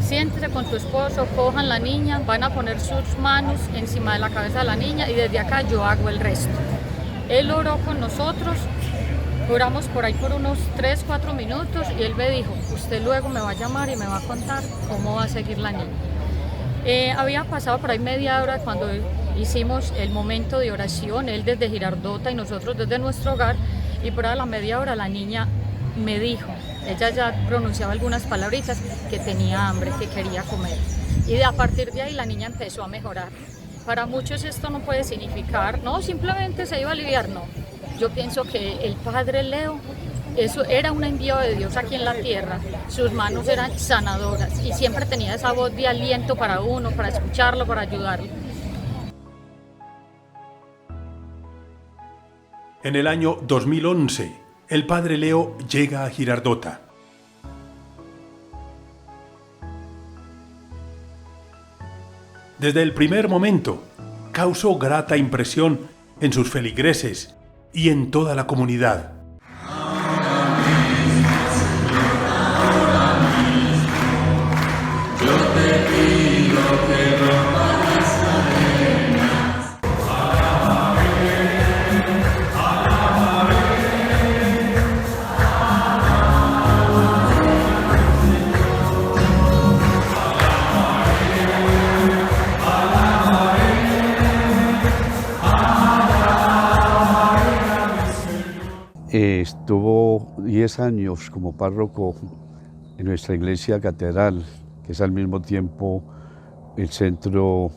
Siéntese con tu esposo, cojan la niña, van a poner sus manos encima de la cabeza de la niña y desde acá yo hago el resto. Él oró con nosotros Duramos por ahí por unos 3, 4 minutos y él me dijo, usted luego me va a llamar y me va a contar cómo va a seguir la niña. Había pasado por ahí media hora cuando hicimos el momento de oración, él desde Girardota y nosotros desde nuestro hogar, y por ahí a la media hora la niña me dijo, ella ya pronunciaba algunas palabritas, que tenía hambre, que quería comer. Y a partir de ahí la niña empezó a mejorar. Para muchos esto no puede significar, no, simplemente se iba a aliviar, no. Yo pienso que el padre Leo, eso era un envío de Dios aquí en la tierra. Sus manos eran sanadoras y siempre tenía esa voz de aliento para uno, para escucharlo, para ayudarlo. En el año 2011, el padre Leo llega a Girardota. Desde el primer momento, causó grata impresión en sus feligreses y en toda la comunidad. Estuvo 10 años como párroco en nuestra iglesia catedral, que es al mismo tiempo el centro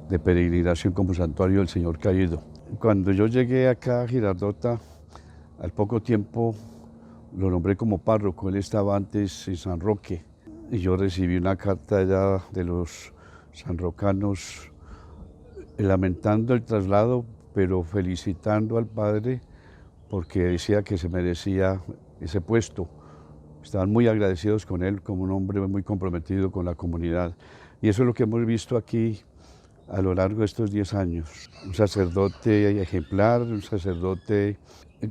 de peregrinación como santuario del Señor Caído. Cuando yo llegué acá a Girardota, al poco tiempo lo nombré como párroco. Él estaba antes en San Roque y yo recibí una carta allá de los sanrocanos lamentando el traslado, pero felicitando al padre porque decía que se merecía ese puesto. Estaban muy agradecidos con él como un hombre muy comprometido con la comunidad. Y eso es lo que hemos visto aquí a lo largo de estos 10 años. Un sacerdote ejemplar, un sacerdote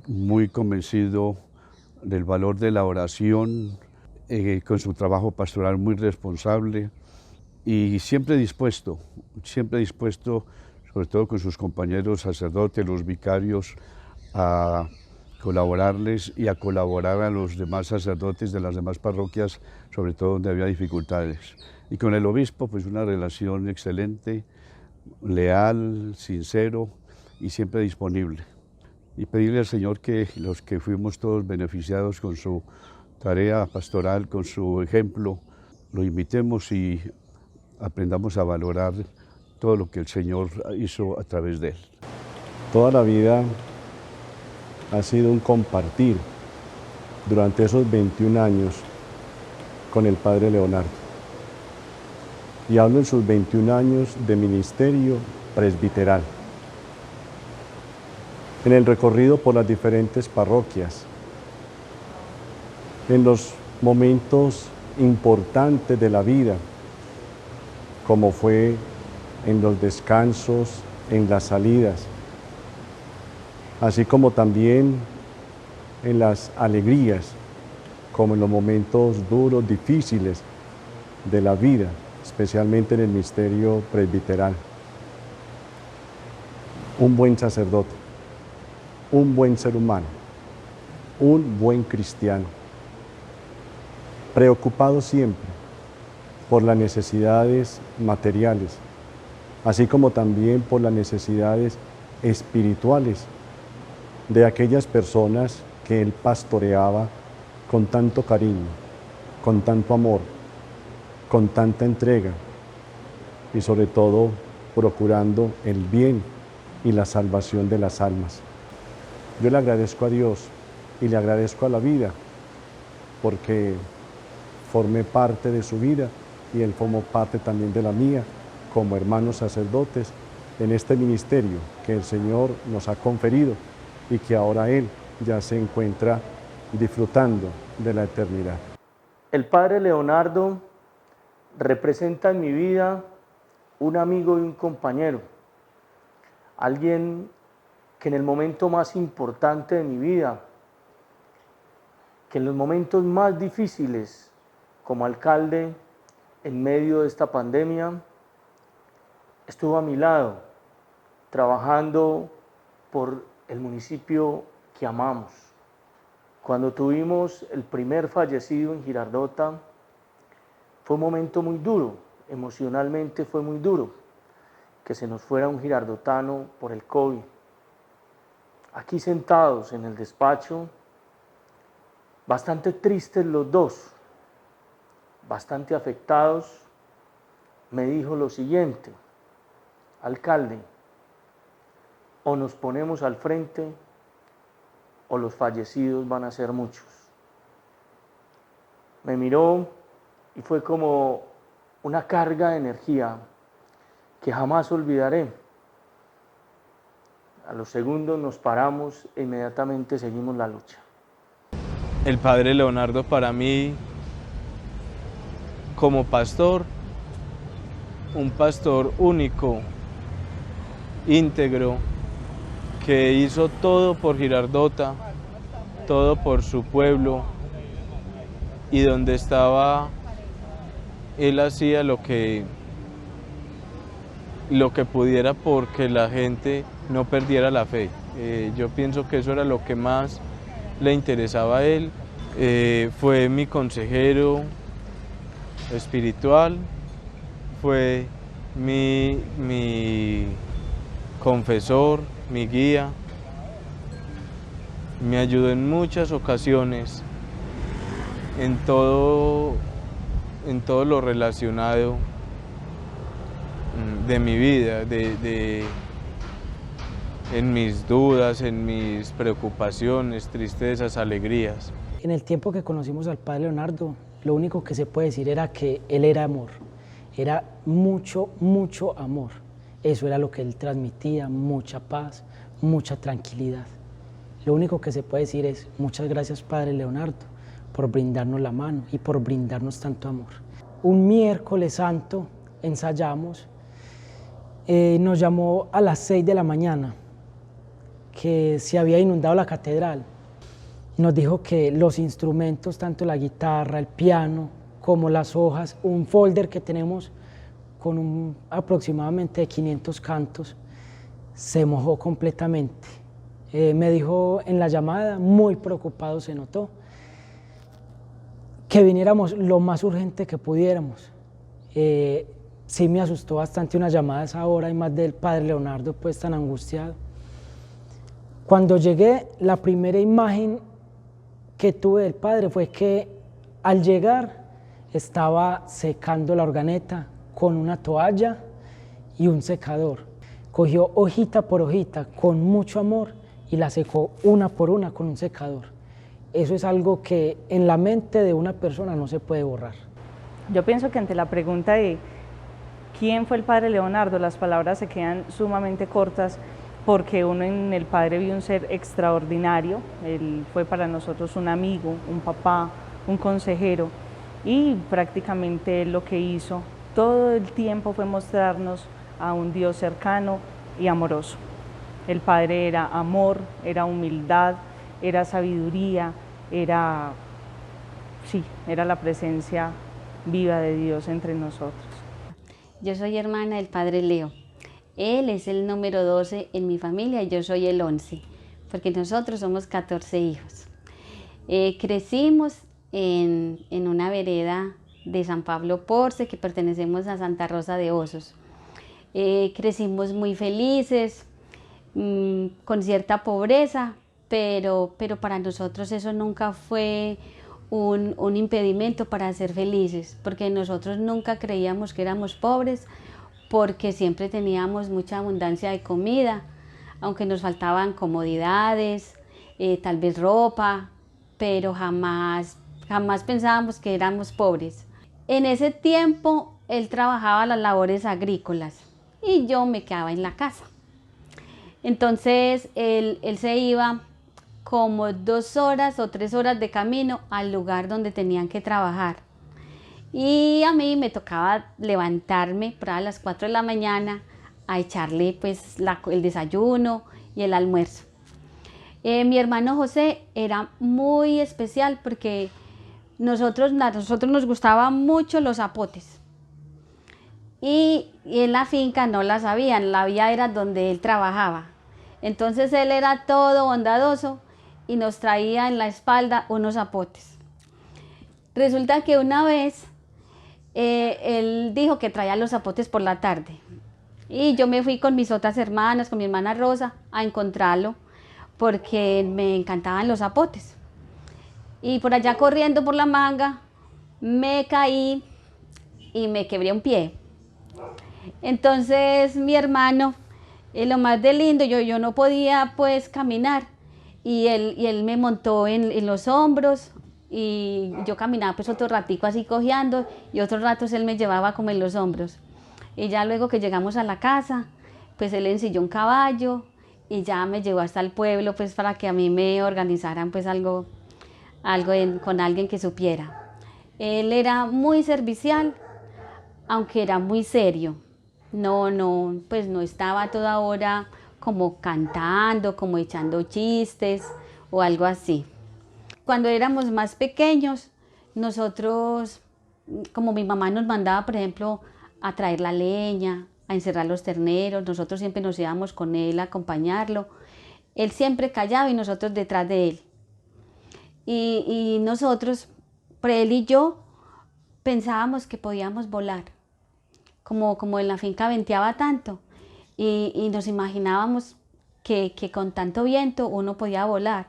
muy convencido del valor de la oración, con su trabajo pastoral muy responsable y siempre dispuesto, sobre todo con sus compañeros sacerdotes, los vicarios, a colaborarles y a colaborar a los demás sacerdotes de las demás parroquias, sobre todo donde había dificultades. Y con el obispo, pues una relación excelente, leal, sincero y siempre disponible. Y pedirle al Señor que los que fuimos todos beneficiados con su tarea pastoral, con su ejemplo, lo imitemos y aprendamos a valorar todo lo que el Señor hizo a través de él. Toda la vida ha sido un compartir durante esos 21 años con el padre Leonardo. Y hablo en sus 21 años de ministerio presbiteral. En el recorrido por las diferentes parroquias, en los momentos importantes de la vida, como fue en los descansos, en las salidas, así como también en las alegrías, como en los momentos duros, difíciles de la vida, especialmente en el misterio presbiteral. Un buen sacerdote, un buen ser humano, un buen cristiano, preocupado siempre por las necesidades materiales, así como también por las necesidades espirituales de aquellas personas que él pastoreaba con tanto cariño, con tanto amor, con tanta entrega y sobre todo procurando el bien y la salvación de las almas. Yo le agradezco a Dios y le agradezco a la vida porque formé parte de su vida y él formó parte también de la mía como hermanos sacerdotes en este ministerio que el Señor nos ha conferido y que ahora él ya se encuentra disfrutando de la eternidad. El padre Leonardo representa en mi vida un amigo y un compañero, alguien que en el momento más importante de mi vida, que en los momentos más difíciles como alcalde en medio de esta pandemia, estuvo a mi lado, trabajando por el municipio que amamos, Cuando tuvimos el primer fallecido en Girardota, fue un momento muy duro, emocionalmente fue muy duro, que se nos fuera un girardotano por el COVID. Aquí sentados en el despacho, bastante tristes los dos, bastante afectados, me dijo lo siguiente: alcalde, o nos ponemos al frente o los fallecidos van a ser muchos. Me miró y fue como una carga de energía que jamás olvidaré. A los segundos nos paramos e inmediatamente seguimos la lucha. El padre Leonardo para mí, como pastor, un pastor único, íntegro, que hizo todo por Girardota, todo por su pueblo, y donde estaba, él hacía lo que pudiera porque la gente no perdiera la fe. Yo pienso que eso era lo que más le interesaba a él. Fue mi consejero espiritual, fue mi confesor, mi guía, me ayudó en muchas ocasiones en todo lo relacionado de mi vida, en mis dudas, en mis preocupaciones, tristezas, alegrías. En el tiempo que conocimos al padre Leonardo, lo único que se puede decir era que él era amor, era mucho, mucho amor. Eso era lo que él transmitía, mucha paz, mucha tranquilidad. Lo único que se puede decir es muchas gracias, padre Leonardo, por brindarnos la mano y por brindarnos tanto amor. Un miércoles santo ensayamos, nos llamó a las 6 de la mañana, que se había inundado la catedral. Nos dijo que los instrumentos, tanto la guitarra, el piano, como las hojas, un folder que tenemos con aproximadamente 500 cantos, se mojó completamente. Me dijo en la llamada, muy preocupado se notó, que viniéramos lo más urgente que pudiéramos. Sí me asustó bastante una llamada a esa hora y más del padre Leonardo pues tan angustiado. Cuando llegué, la primera imagen que tuve del padre fue que al llegar estaba secando la organeta con una toalla y un secador. Cogió hojita por hojita con mucho amor y la secó una por una con un secador. Eso es algo que en la mente de una persona no se puede borrar. Yo pienso que ante la pregunta de quién fue el padre Leonardo, las palabras se quedan sumamente cortas, porque uno en el padre vio un ser extraordinario. Él fue para nosotros un amigo, un papá, un consejero, y prácticamente él lo que hizo todo el tiempo fue mostrarnos a un Dios cercano y amoroso. El padre era amor, era humildad, era sabiduría, era la presencia viva de Dios entre nosotros. Yo soy hermana del padre Leo. Él es el número 12 en mi familia y yo soy el 11, porque nosotros somos 14 hijos. Crecimos en una vereda de San Pablo Porce, que pertenecemos a Santa Rosa de Osos. Crecimos muy felices, con cierta pobreza, pero para nosotros eso nunca fue un impedimento para ser felices, porque nosotros nunca creíamos que éramos pobres, porque siempre teníamos mucha abundancia de comida, aunque nos faltaban comodidades, tal vez ropa, pero jamás pensábamos que éramos pobres. En ese tiempo él trabajaba las labores agrícolas y yo me quedaba en la casa. Entonces él se iba como 2 horas o 3 horas de camino al lugar donde tenían que trabajar. Y a mí me tocaba levantarme para las 4 de la mañana a echarle pues el desayuno y el almuerzo. Mi hermano José era muy especial porque a nosotros nos gustaban mucho los zapotes. Y en la finca no las habían, la había era donde él trabajaba. Entonces él era todo bondadoso y nos traía en la espalda unos zapotes. Resulta que una vez él dijo que traía los zapotes por la tarde y yo me fui con mis otras hermanas, con mi hermana Rosa, a encontrarlo porque me encantaban los zapotes. Y por allá corriendo por la manga me caí y me quebré un pie. Entonces mi hermano, lo más de lindo, yo no podía pues caminar y él me montó en los hombros y yo caminaba pues otro ratico así cojeando y otros ratos él me llevaba como en los hombros. Y ya luego que llegamos a la casa, pues él ensilló un caballo y ya me llevó hasta el pueblo pues para que a mí me organizaran pues algo con alguien que supiera. Él era muy servicial, aunque era muy serio. Pues no estaba toda hora como cantando, como echando chistes o algo así. Cuando éramos más pequeños, nosotros, como mi mamá nos mandaba, por ejemplo, a traer la leña, a encerrar los terneros, nosotros siempre nos íbamos con él a acompañarlo. Él siempre callaba y nosotros detrás de él. Y nosotros, por él y yo, pensábamos que podíamos volar. Como en la finca venteaba tanto y nos imaginábamos que con tanto viento uno podía volar.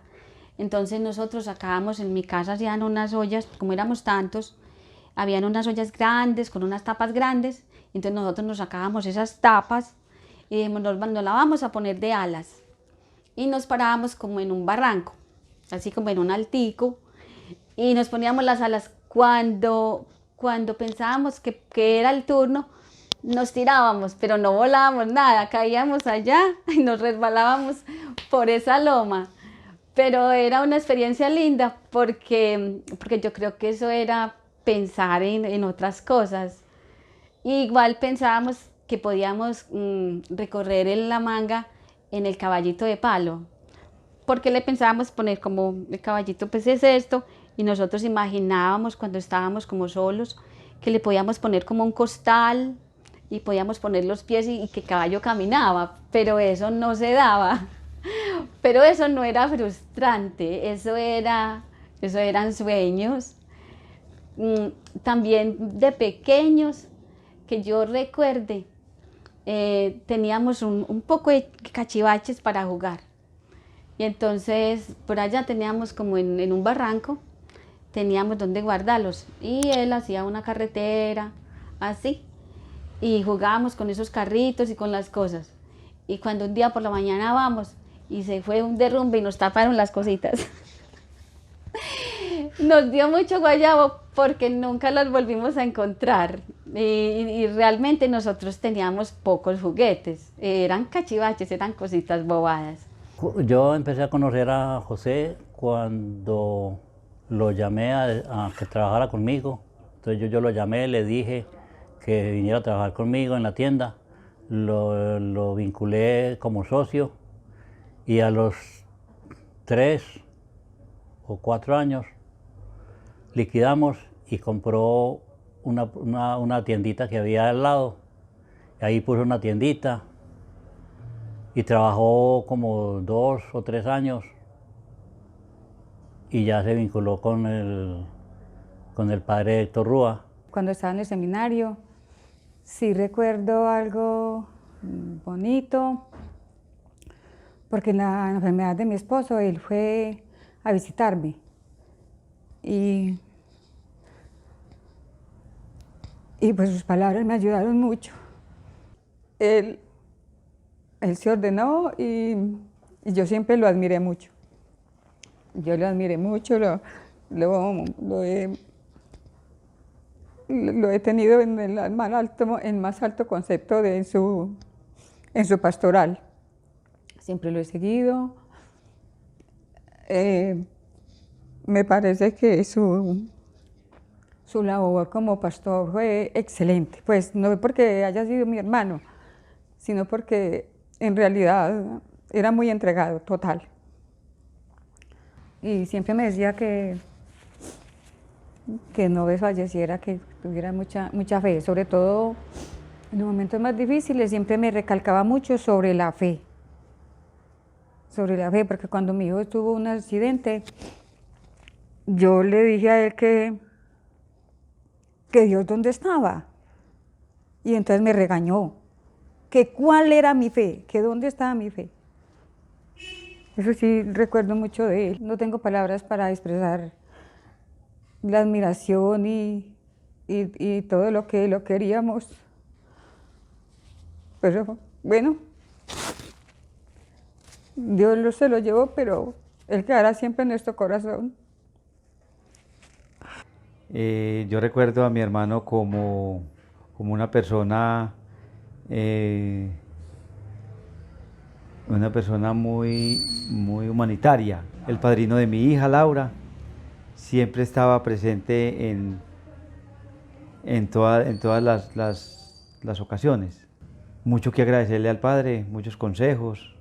Entonces nosotros sacábamos, en mi casa hacían unas ollas, como éramos tantos, habían unas ollas grandes con unas tapas grandes, entonces nosotros nos sacábamos esas tapas y dijimos, nos la vamos a poner de alas. Y nos parábamos como en un barranco, así como en un altico, y nos poníamos las alas. Cuando pensábamos que era el turno, nos tirábamos, pero no volábamos nada, caíamos allá y nos resbalábamos por esa loma. Pero era una experiencia linda porque yo creo que eso era pensar en otras cosas. Igual pensábamos que podíamos recorrer en la manga en el caballito de palo, porque le pensábamos poner como el caballito pues es esto, y nosotros imaginábamos cuando estábamos como solos que le podíamos poner como un costal y podíamos poner los pies y que el caballo caminaba, pero eso no se daba. Pero eso no era frustrante, eso eran sueños. También de pequeños, que yo recuerde, teníamos un poco de cachivaches para jugar. Y entonces por allá teníamos como en un barranco, teníamos donde guardarlos. Y él hacía una carretera, así, y jugábamos con esos carritos y con las cosas. Y cuando un día por la mañana vamos, y se fue un derrumbe y nos taparon las cositas. Nos dio mucho guayabo porque nunca las volvimos a encontrar. Y realmente nosotros teníamos pocos juguetes. Eran cachivaches, eran cositas bobadas. Yo empecé a conocer a José cuando lo llamé a que trabajara conmigo. Entonces yo lo llamé, le dije que viniera a trabajar conmigo en la tienda. Lo vinculé como socio. Y a los 3 o 4 años liquidamos y compró una tiendita que había al lado. Y ahí puso una tiendita y trabajó como 2 o 3 años y ya se vinculó con el padre Héctor Rúa. Cuando estaba en el seminario, sí recuerdo algo bonito, porque en la enfermedad de mi esposo, él fue a visitarme. Y pues sus palabras me ayudaron mucho. Él se ordenó y yo siempre lo admiré mucho. Yo lo admiré mucho, lo he tenido en el más alto concepto en su pastoral. Siempre lo he seguido. Me parece que su labor como pastor fue excelente. Pues no porque haya sido mi hermano, sino porque en realidad era muy entregado, total. Y siempre me decía que no desfalleciera, que tuviera mucha fe. Sobre todo en los momentos más difíciles siempre me recalcaba mucho sobre la fe. sobre la fe, porque cuando mi hijo tuvo un accidente, yo le dije a él que Dios dónde estaba. Y entonces me regañó, que cuál era mi fe, que dónde estaba mi fe. Eso sí, recuerdo mucho de él. No tengo palabras para expresar la admiración y todo lo que lo queríamos. Pero bueno, Dios se lo llevó, pero él quedará siempre en nuestro corazón. Yo recuerdo a mi hermano como una persona muy humanitaria. El padrino de mi hija, Laura, siempre estaba presente en todas las ocasiones. Mucho que agradecerle al padre, muchos consejos.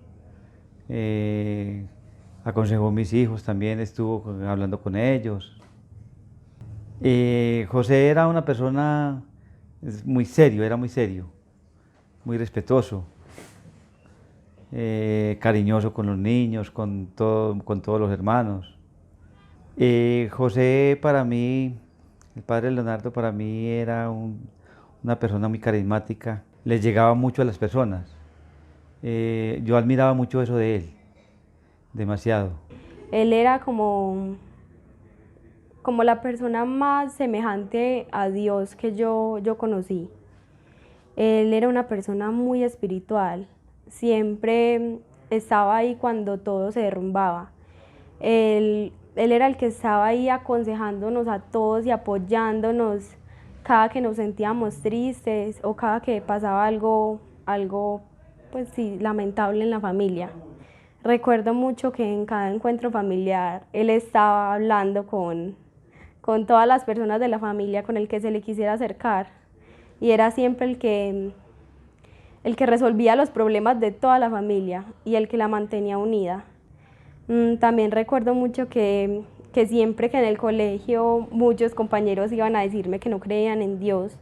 Aconsejó a mis hijos, también estuvo hablando con ellos. José era una persona muy serio, muy respetuoso, cariñoso con los niños, con todos los hermanos. José para mí, el padre Leonardo para mí era una persona muy carismática, le llegaba mucho a las personas. Yo admiraba mucho eso de él, demasiado. Él era como la persona más semejante a Dios que yo conocí. Él era una persona muy espiritual, siempre estaba ahí cuando todo se derrumbaba. Él era el que estaba ahí aconsejándonos a todos y apoyándonos cada que nos sentíamos tristes o cada que pasaba algo pues sí, lamentable en la familia. Recuerdo mucho que en cada encuentro familiar él estaba hablando con todas las personas de la familia con el que se le quisiera acercar, y era siempre el que resolvía los problemas de toda la familia y el que la mantenía unida. También recuerdo mucho que siempre que en el colegio muchos compañeros iban a decirme que no creían en Dios,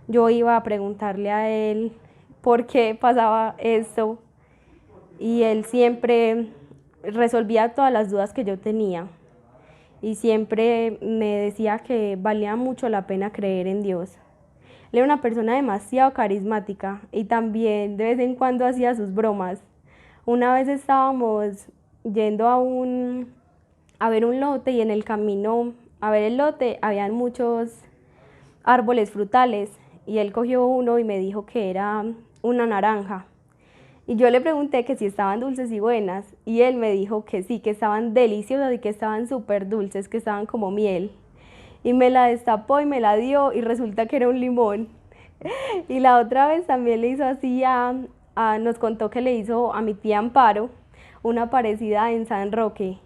yo iba a preguntarle a él por qué pasaba esto, y él siempre resolvía todas las dudas que yo tenía. Y siempre me decía que valía mucho la pena creer en Dios. Él era una persona demasiado carismática y también de vez en cuando hacía sus bromas. Una vez estábamos yendo a ver un lote, y en el camino a ver el lote habían muchos árboles frutales, y él cogió uno y me dijo que era una naranja. Y yo le pregunté que si estaban dulces y buenas, y él me dijo que sí, que estaban deliciosas y que estaban súper dulces, que estaban como miel. Y me la destapó y me la dio, y resulta que era un limón. Y la otra vez también le hizo así, nos contó que le hizo a mi tía Amparo una parecida en San Roque.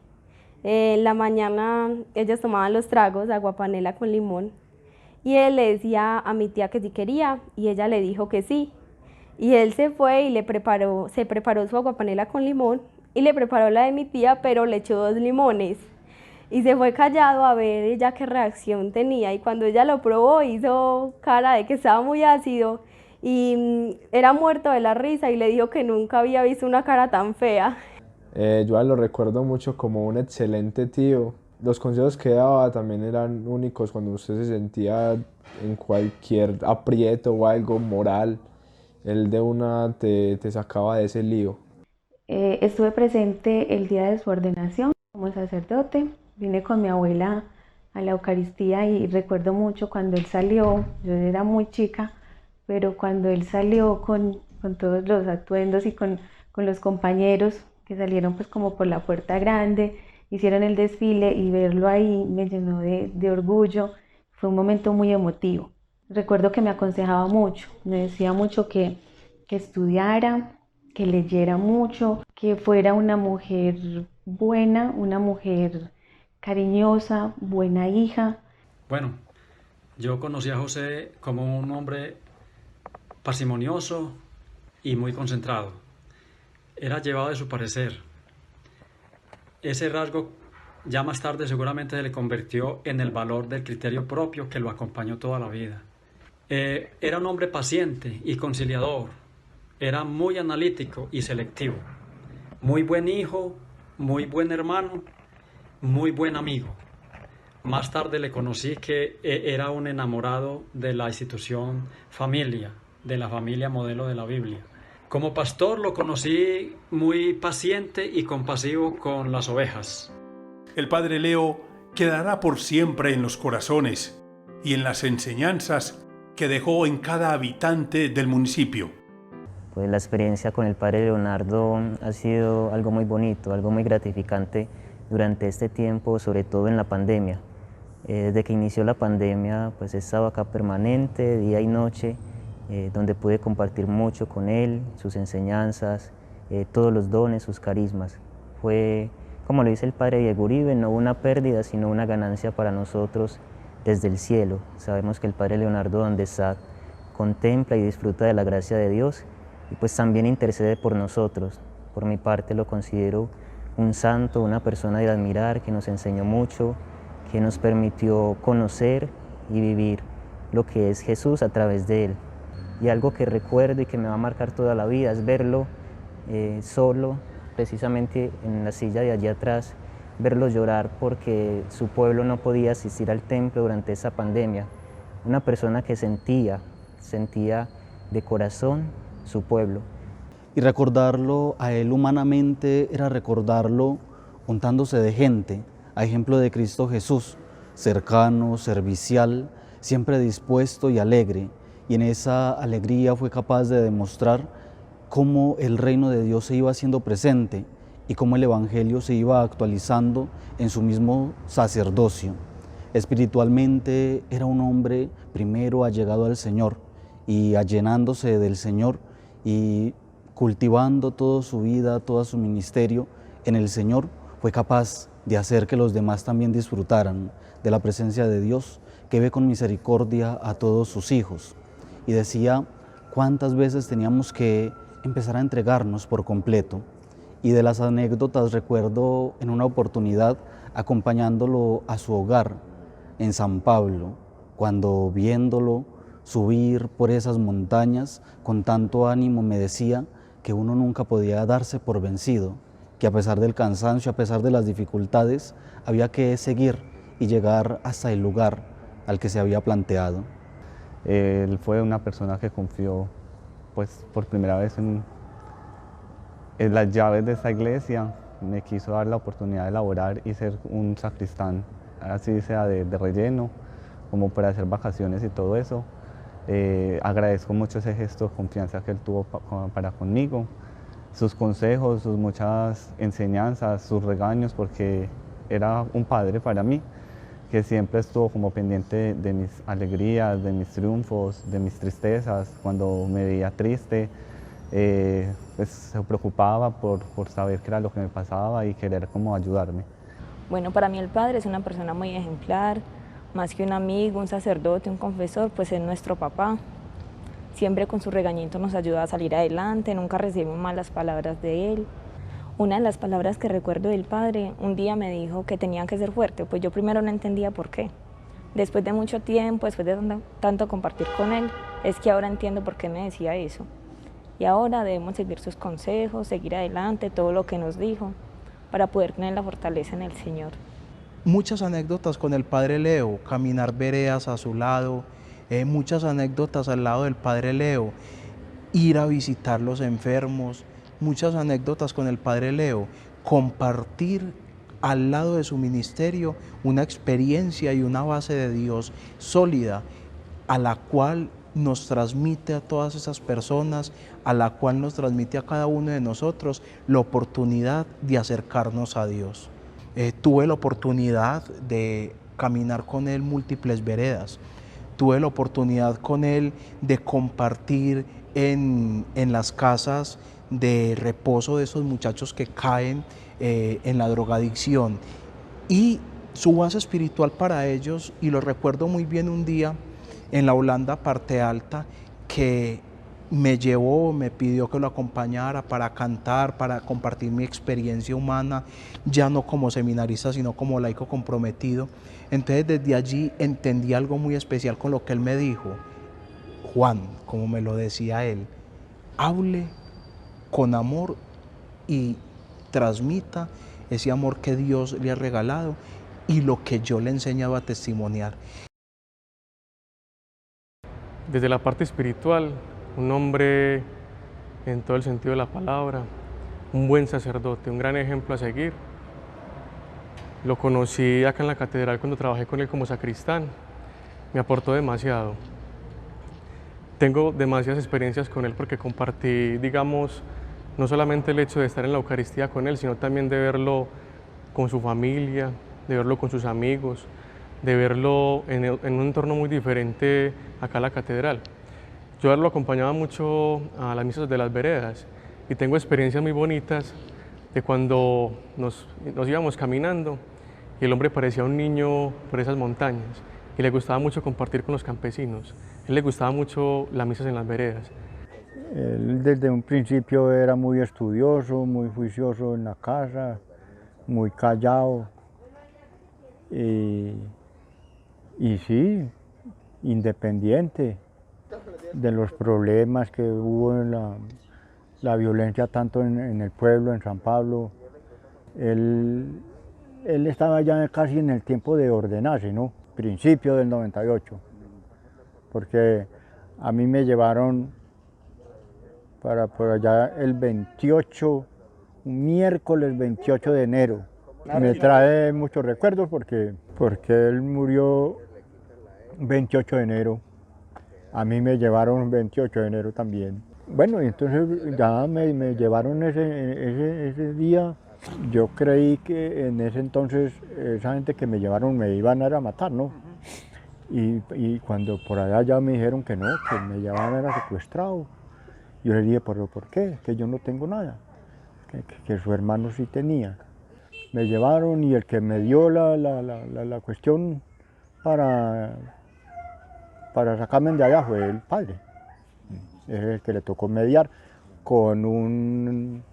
En la mañana ellas tomaban los tragos, aguapanela con limón, y él le decía a mi tía que si quería, y ella le dijo que sí. Y él se fue y se preparó su aguapanela con limón, y le preparó la de mi tía, pero le echó 2 limones. Y se fue callado a ver ella qué reacción tenía, y cuando ella lo probó hizo cara de que estaba muy ácido, y era muerto de la risa, y le dijo que nunca había visto una cara tan fea. Yo lo recuerdo mucho como un excelente tío. Los consejos que daba también eran únicos cuando usted se sentía en cualquier aprieto o algo moral. Él de una te sacaba de ese lío. Estuve presente el día de su ordenación como sacerdote. Vine con mi abuela a la Eucaristía y recuerdo mucho cuando él salió. Yo era muy chica, pero cuando él salió con todos los atuendos y con los compañeros que salieron pues como por la puerta grande, hicieron el desfile, y verlo ahí me llenó de orgullo. Fue un momento muy emotivo. Recuerdo que me aconsejaba mucho, me decía mucho que estudiara, que leyera mucho, que fuera una mujer buena, una mujer cariñosa, buena hija. Bueno, yo conocí a José como un hombre parsimonioso y muy concentrado. Era llevado de su parecer. Ese rasgo ya más tarde seguramente se le convirtió en el valor del criterio propio que lo acompañó toda la vida. Era un hombre paciente y conciliador. Era muy analítico y selectivo. Muy buen hijo, muy buen hermano, muy buen amigo. Más tarde le conocí que era un enamorado de la institución familia, de la familia modelo de la Biblia. Como pastor lo conocí muy paciente y compasivo con las ovejas. El Padre Leo quedará por siempre en los corazones y en las enseñanzas que dejó en cada habitante del municipio. Pues la experiencia con el Padre Leonardo ha sido algo muy bonito, algo muy gratificante durante este tiempo, sobre todo en la pandemia. Desde que inició la pandemia, pues he estado acá permanente, día y noche, donde pude compartir mucho con él, sus enseñanzas, todos los dones, sus carismas. Fue, como lo dice el Padre Diego Uribe, no una pérdida, sino una ganancia para nosotros desde el cielo. Sabemos que el Padre Leonardo, donde está, contempla y disfruta de la gracia de Dios y pues también intercede por nosotros. Por mi parte lo considero un santo, una persona de admirar, que nos enseñó mucho, que nos permitió conocer y vivir lo que es Jesús a través de él. Y algo que recuerdo y que me va a marcar toda la vida es verlo solo, precisamente en la silla de allá atrás, verlo llorar porque su pueblo no podía asistir al templo durante esa pandemia. Una persona que sentía de corazón su pueblo. Y recordarlo a él humanamente era recordarlo untándose de gente, a ejemplo de Cristo Jesús, cercano, servicial, siempre dispuesto y alegre. Y en esa alegría fue capaz de demostrar cómo el reino de Dios se iba haciendo presente y cómo el Evangelio se iba actualizando en su mismo sacerdocio. Espiritualmente era un hombre primero allegado al Señor y allenándose del Señor y cultivando toda su vida, todo su ministerio en el Señor, fue capaz de hacer que los demás también disfrutaran de la presencia de Dios, que ve con misericordia a todos sus hijos. Y decía cuántas veces teníamos que empezar a entregarnos por completo. Y de las anécdotas recuerdo en una oportunidad acompañándolo a su hogar en San Pablo, cuando viéndolo subir por esas montañas con tanto ánimo me decía que uno nunca podía darse por vencido, que a pesar del cansancio, a pesar de las dificultades, había que seguir y llegar hasta el lugar al que se había planteado. Él fue una persona que confió pues, por primera vez en las llaves de esta iglesia, me quiso dar la oportunidad de elaborar y ser un sacristán, así sea de relleno, como para hacer vacaciones y todo eso. Agradezco mucho ese gesto de confianza que él tuvo para conmigo, sus consejos, sus muchas enseñanzas, sus regaños, porque era un padre para mí, que siempre estuvo como pendiente de mis alegrías, de mis triunfos, de mis tristezas. Cuando me veía triste, pues se preocupaba por saber qué era lo que me pasaba y querer como ayudarme. Bueno, para mí el padre es una persona muy ejemplar, más que un amigo, un sacerdote, un confesor, pues es nuestro papá. Siempre con su regañito nos ayuda a salir adelante, nunca recibimos malas palabras de él. Una de las palabras que recuerdo del padre, un día me dijo que tenía que ser fuerte, pues yo primero no entendía por qué. Después de mucho tiempo, después de tanto compartir con él, es que ahora entiendo por qué me decía eso. Y ahora debemos seguir sus consejos, seguir adelante, todo lo que nos dijo, para poder tener la fortaleza en el Señor. Muchas anécdotas con el Padre Leo, caminar veredas a su lado, muchas anécdotas al lado del Padre Leo, ir a visitar los enfermos, muchas anécdotas con el Padre Leo, compartir al lado de su ministerio una experiencia y una base de Dios sólida, a la cual nos transmite a todas esas personas, a la cual nos transmite a cada uno de nosotros la oportunidad de acercarnos a Dios. Tuve la oportunidad de caminar con él múltiples veredas, tuve la oportunidad con él de compartir en las casas de reposo de esos muchachos que caen en la drogadicción, y su base espiritual para ellos, y lo recuerdo muy bien un día en la Holanda Parte Alta, que me llevó, me pidió que lo acompañara para cantar, para compartir mi experiencia humana, ya no como seminarista, sino como laico comprometido. Entonces desde allí entendí algo muy especial con lo que él me dijo. Juan, como me lo decía él, hable con amor y transmita ese amor que Dios le ha regalado y lo que yo le he enseñado a testimoniar. Desde la parte espiritual, un hombre en todo el sentido de la palabra, un buen sacerdote, un gran ejemplo a seguir. Lo conocí acá en la catedral cuando trabajé con él como sacristán, me aportó demasiado. Tengo demasiadas experiencias con él porque compartí, digamos, no solamente el hecho de estar en la Eucaristía con él, sino también de verlo con su familia, de verlo con sus amigos, de verlo en un entorno muy diferente acá en la catedral. Yo lo acompañaba mucho a las misas de las veredas y tengo experiencias muy bonitas de cuando nos íbamos caminando y el hombre parecía un niño por esas montañas y le gustaba mucho compartir con los campesinos. A él le gustaba mucho las misas en las veredas. Él desde un principio era muy estudioso, muy juicioso en la casa, muy callado y sí, independiente de los problemas que hubo en la violencia tanto en el pueblo, en San Pablo. Él estaba ya casi en el tiempo de ordenarse, ¿no? Principio del 98, porque a mí me llevaron para por allá el 28, un miércoles 28 de enero. Me trae muchos recuerdos porque él murió 28 de enero. A mí me llevaron 28 de enero también. Bueno, entonces ya me llevaron ese día. Yo creí que en ese entonces esa gente que me llevaron me iban a matar, ¿no? Y cuando por allá ya me dijeron que no, que me llevaban a secuestrado. Yo le dije, ¿pero por qué? Que yo no tengo nada, que su hermano sí tenía. Me llevaron y el que me dio la cuestión para sacarme de allá fue el padre. Es el que le tocó mediar con un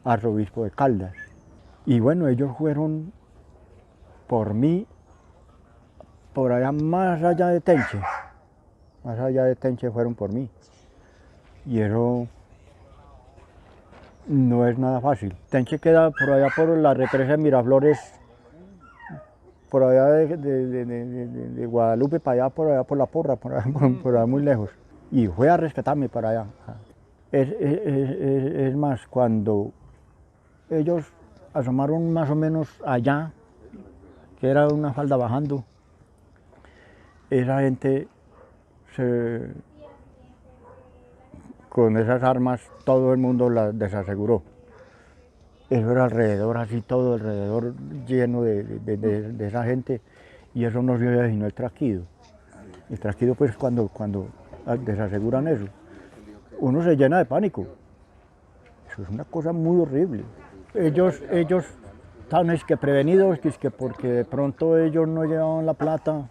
arzobispo de Caldas. Y bueno, ellos fueron por mí, por allá más allá de Tenche. Más allá de Tenche fueron por mí. Y eso no es nada fácil. Tenche queda por allá por la represa de Miraflores, por allá de Guadalupe para allá, por la Porra, por allá muy lejos. Y fue a rescatarme para allá. Es más, cuando ellos asomaron más o menos allá, que era una falda bajando, esa gente con esas armas todo el mundo la desaseguró. Eso era alrededor, así todo alrededor lleno de esa gente, y eso no se oía sino el trasquido. El trasquido pues cuando desaseguran eso, uno se llena de pánico. Eso es una cosa muy horrible. Ellos están prevenidos, que porque de pronto ellos no llevaban la plata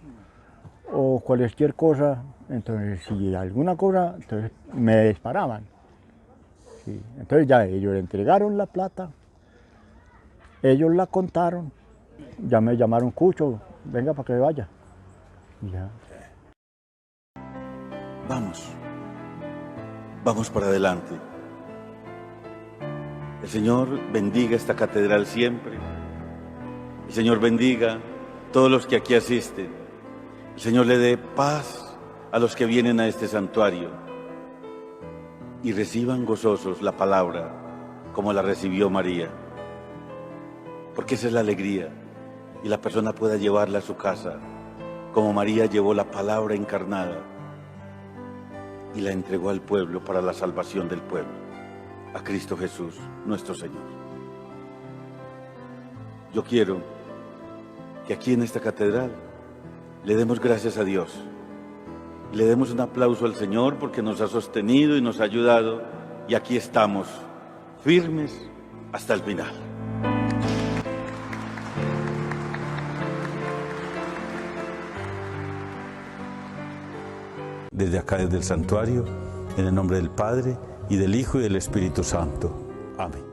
o cualquier cosa, entonces si alguna cosa, entonces me disparaban. Sí. Entonces ya ellos le entregaron la plata, ellos la contaron, ya me llamaron Cucho, venga para que vaya. Ya. Vamos para adelante. El Señor bendiga esta catedral siempre. El Señor bendiga todos los que aquí asisten. El Señor le dé paz a los que vienen a este santuario y reciban gozosos la palabra como la recibió María, porque esa es la alegría, y la persona pueda llevarla a su casa como María llevó la palabra encarnada y la entregó al pueblo para la salvación del pueblo, a Cristo Jesús, nuestro Señor. Yo quiero que aquí en esta catedral le demos gracias a Dios y le demos un aplauso al Señor porque nos ha sostenido y nos ha ayudado, y aquí estamos, firmes hasta el final. Desde acá, desde el santuario, en el nombre del Padre, y del Hijo, y del Espíritu Santo. Amén.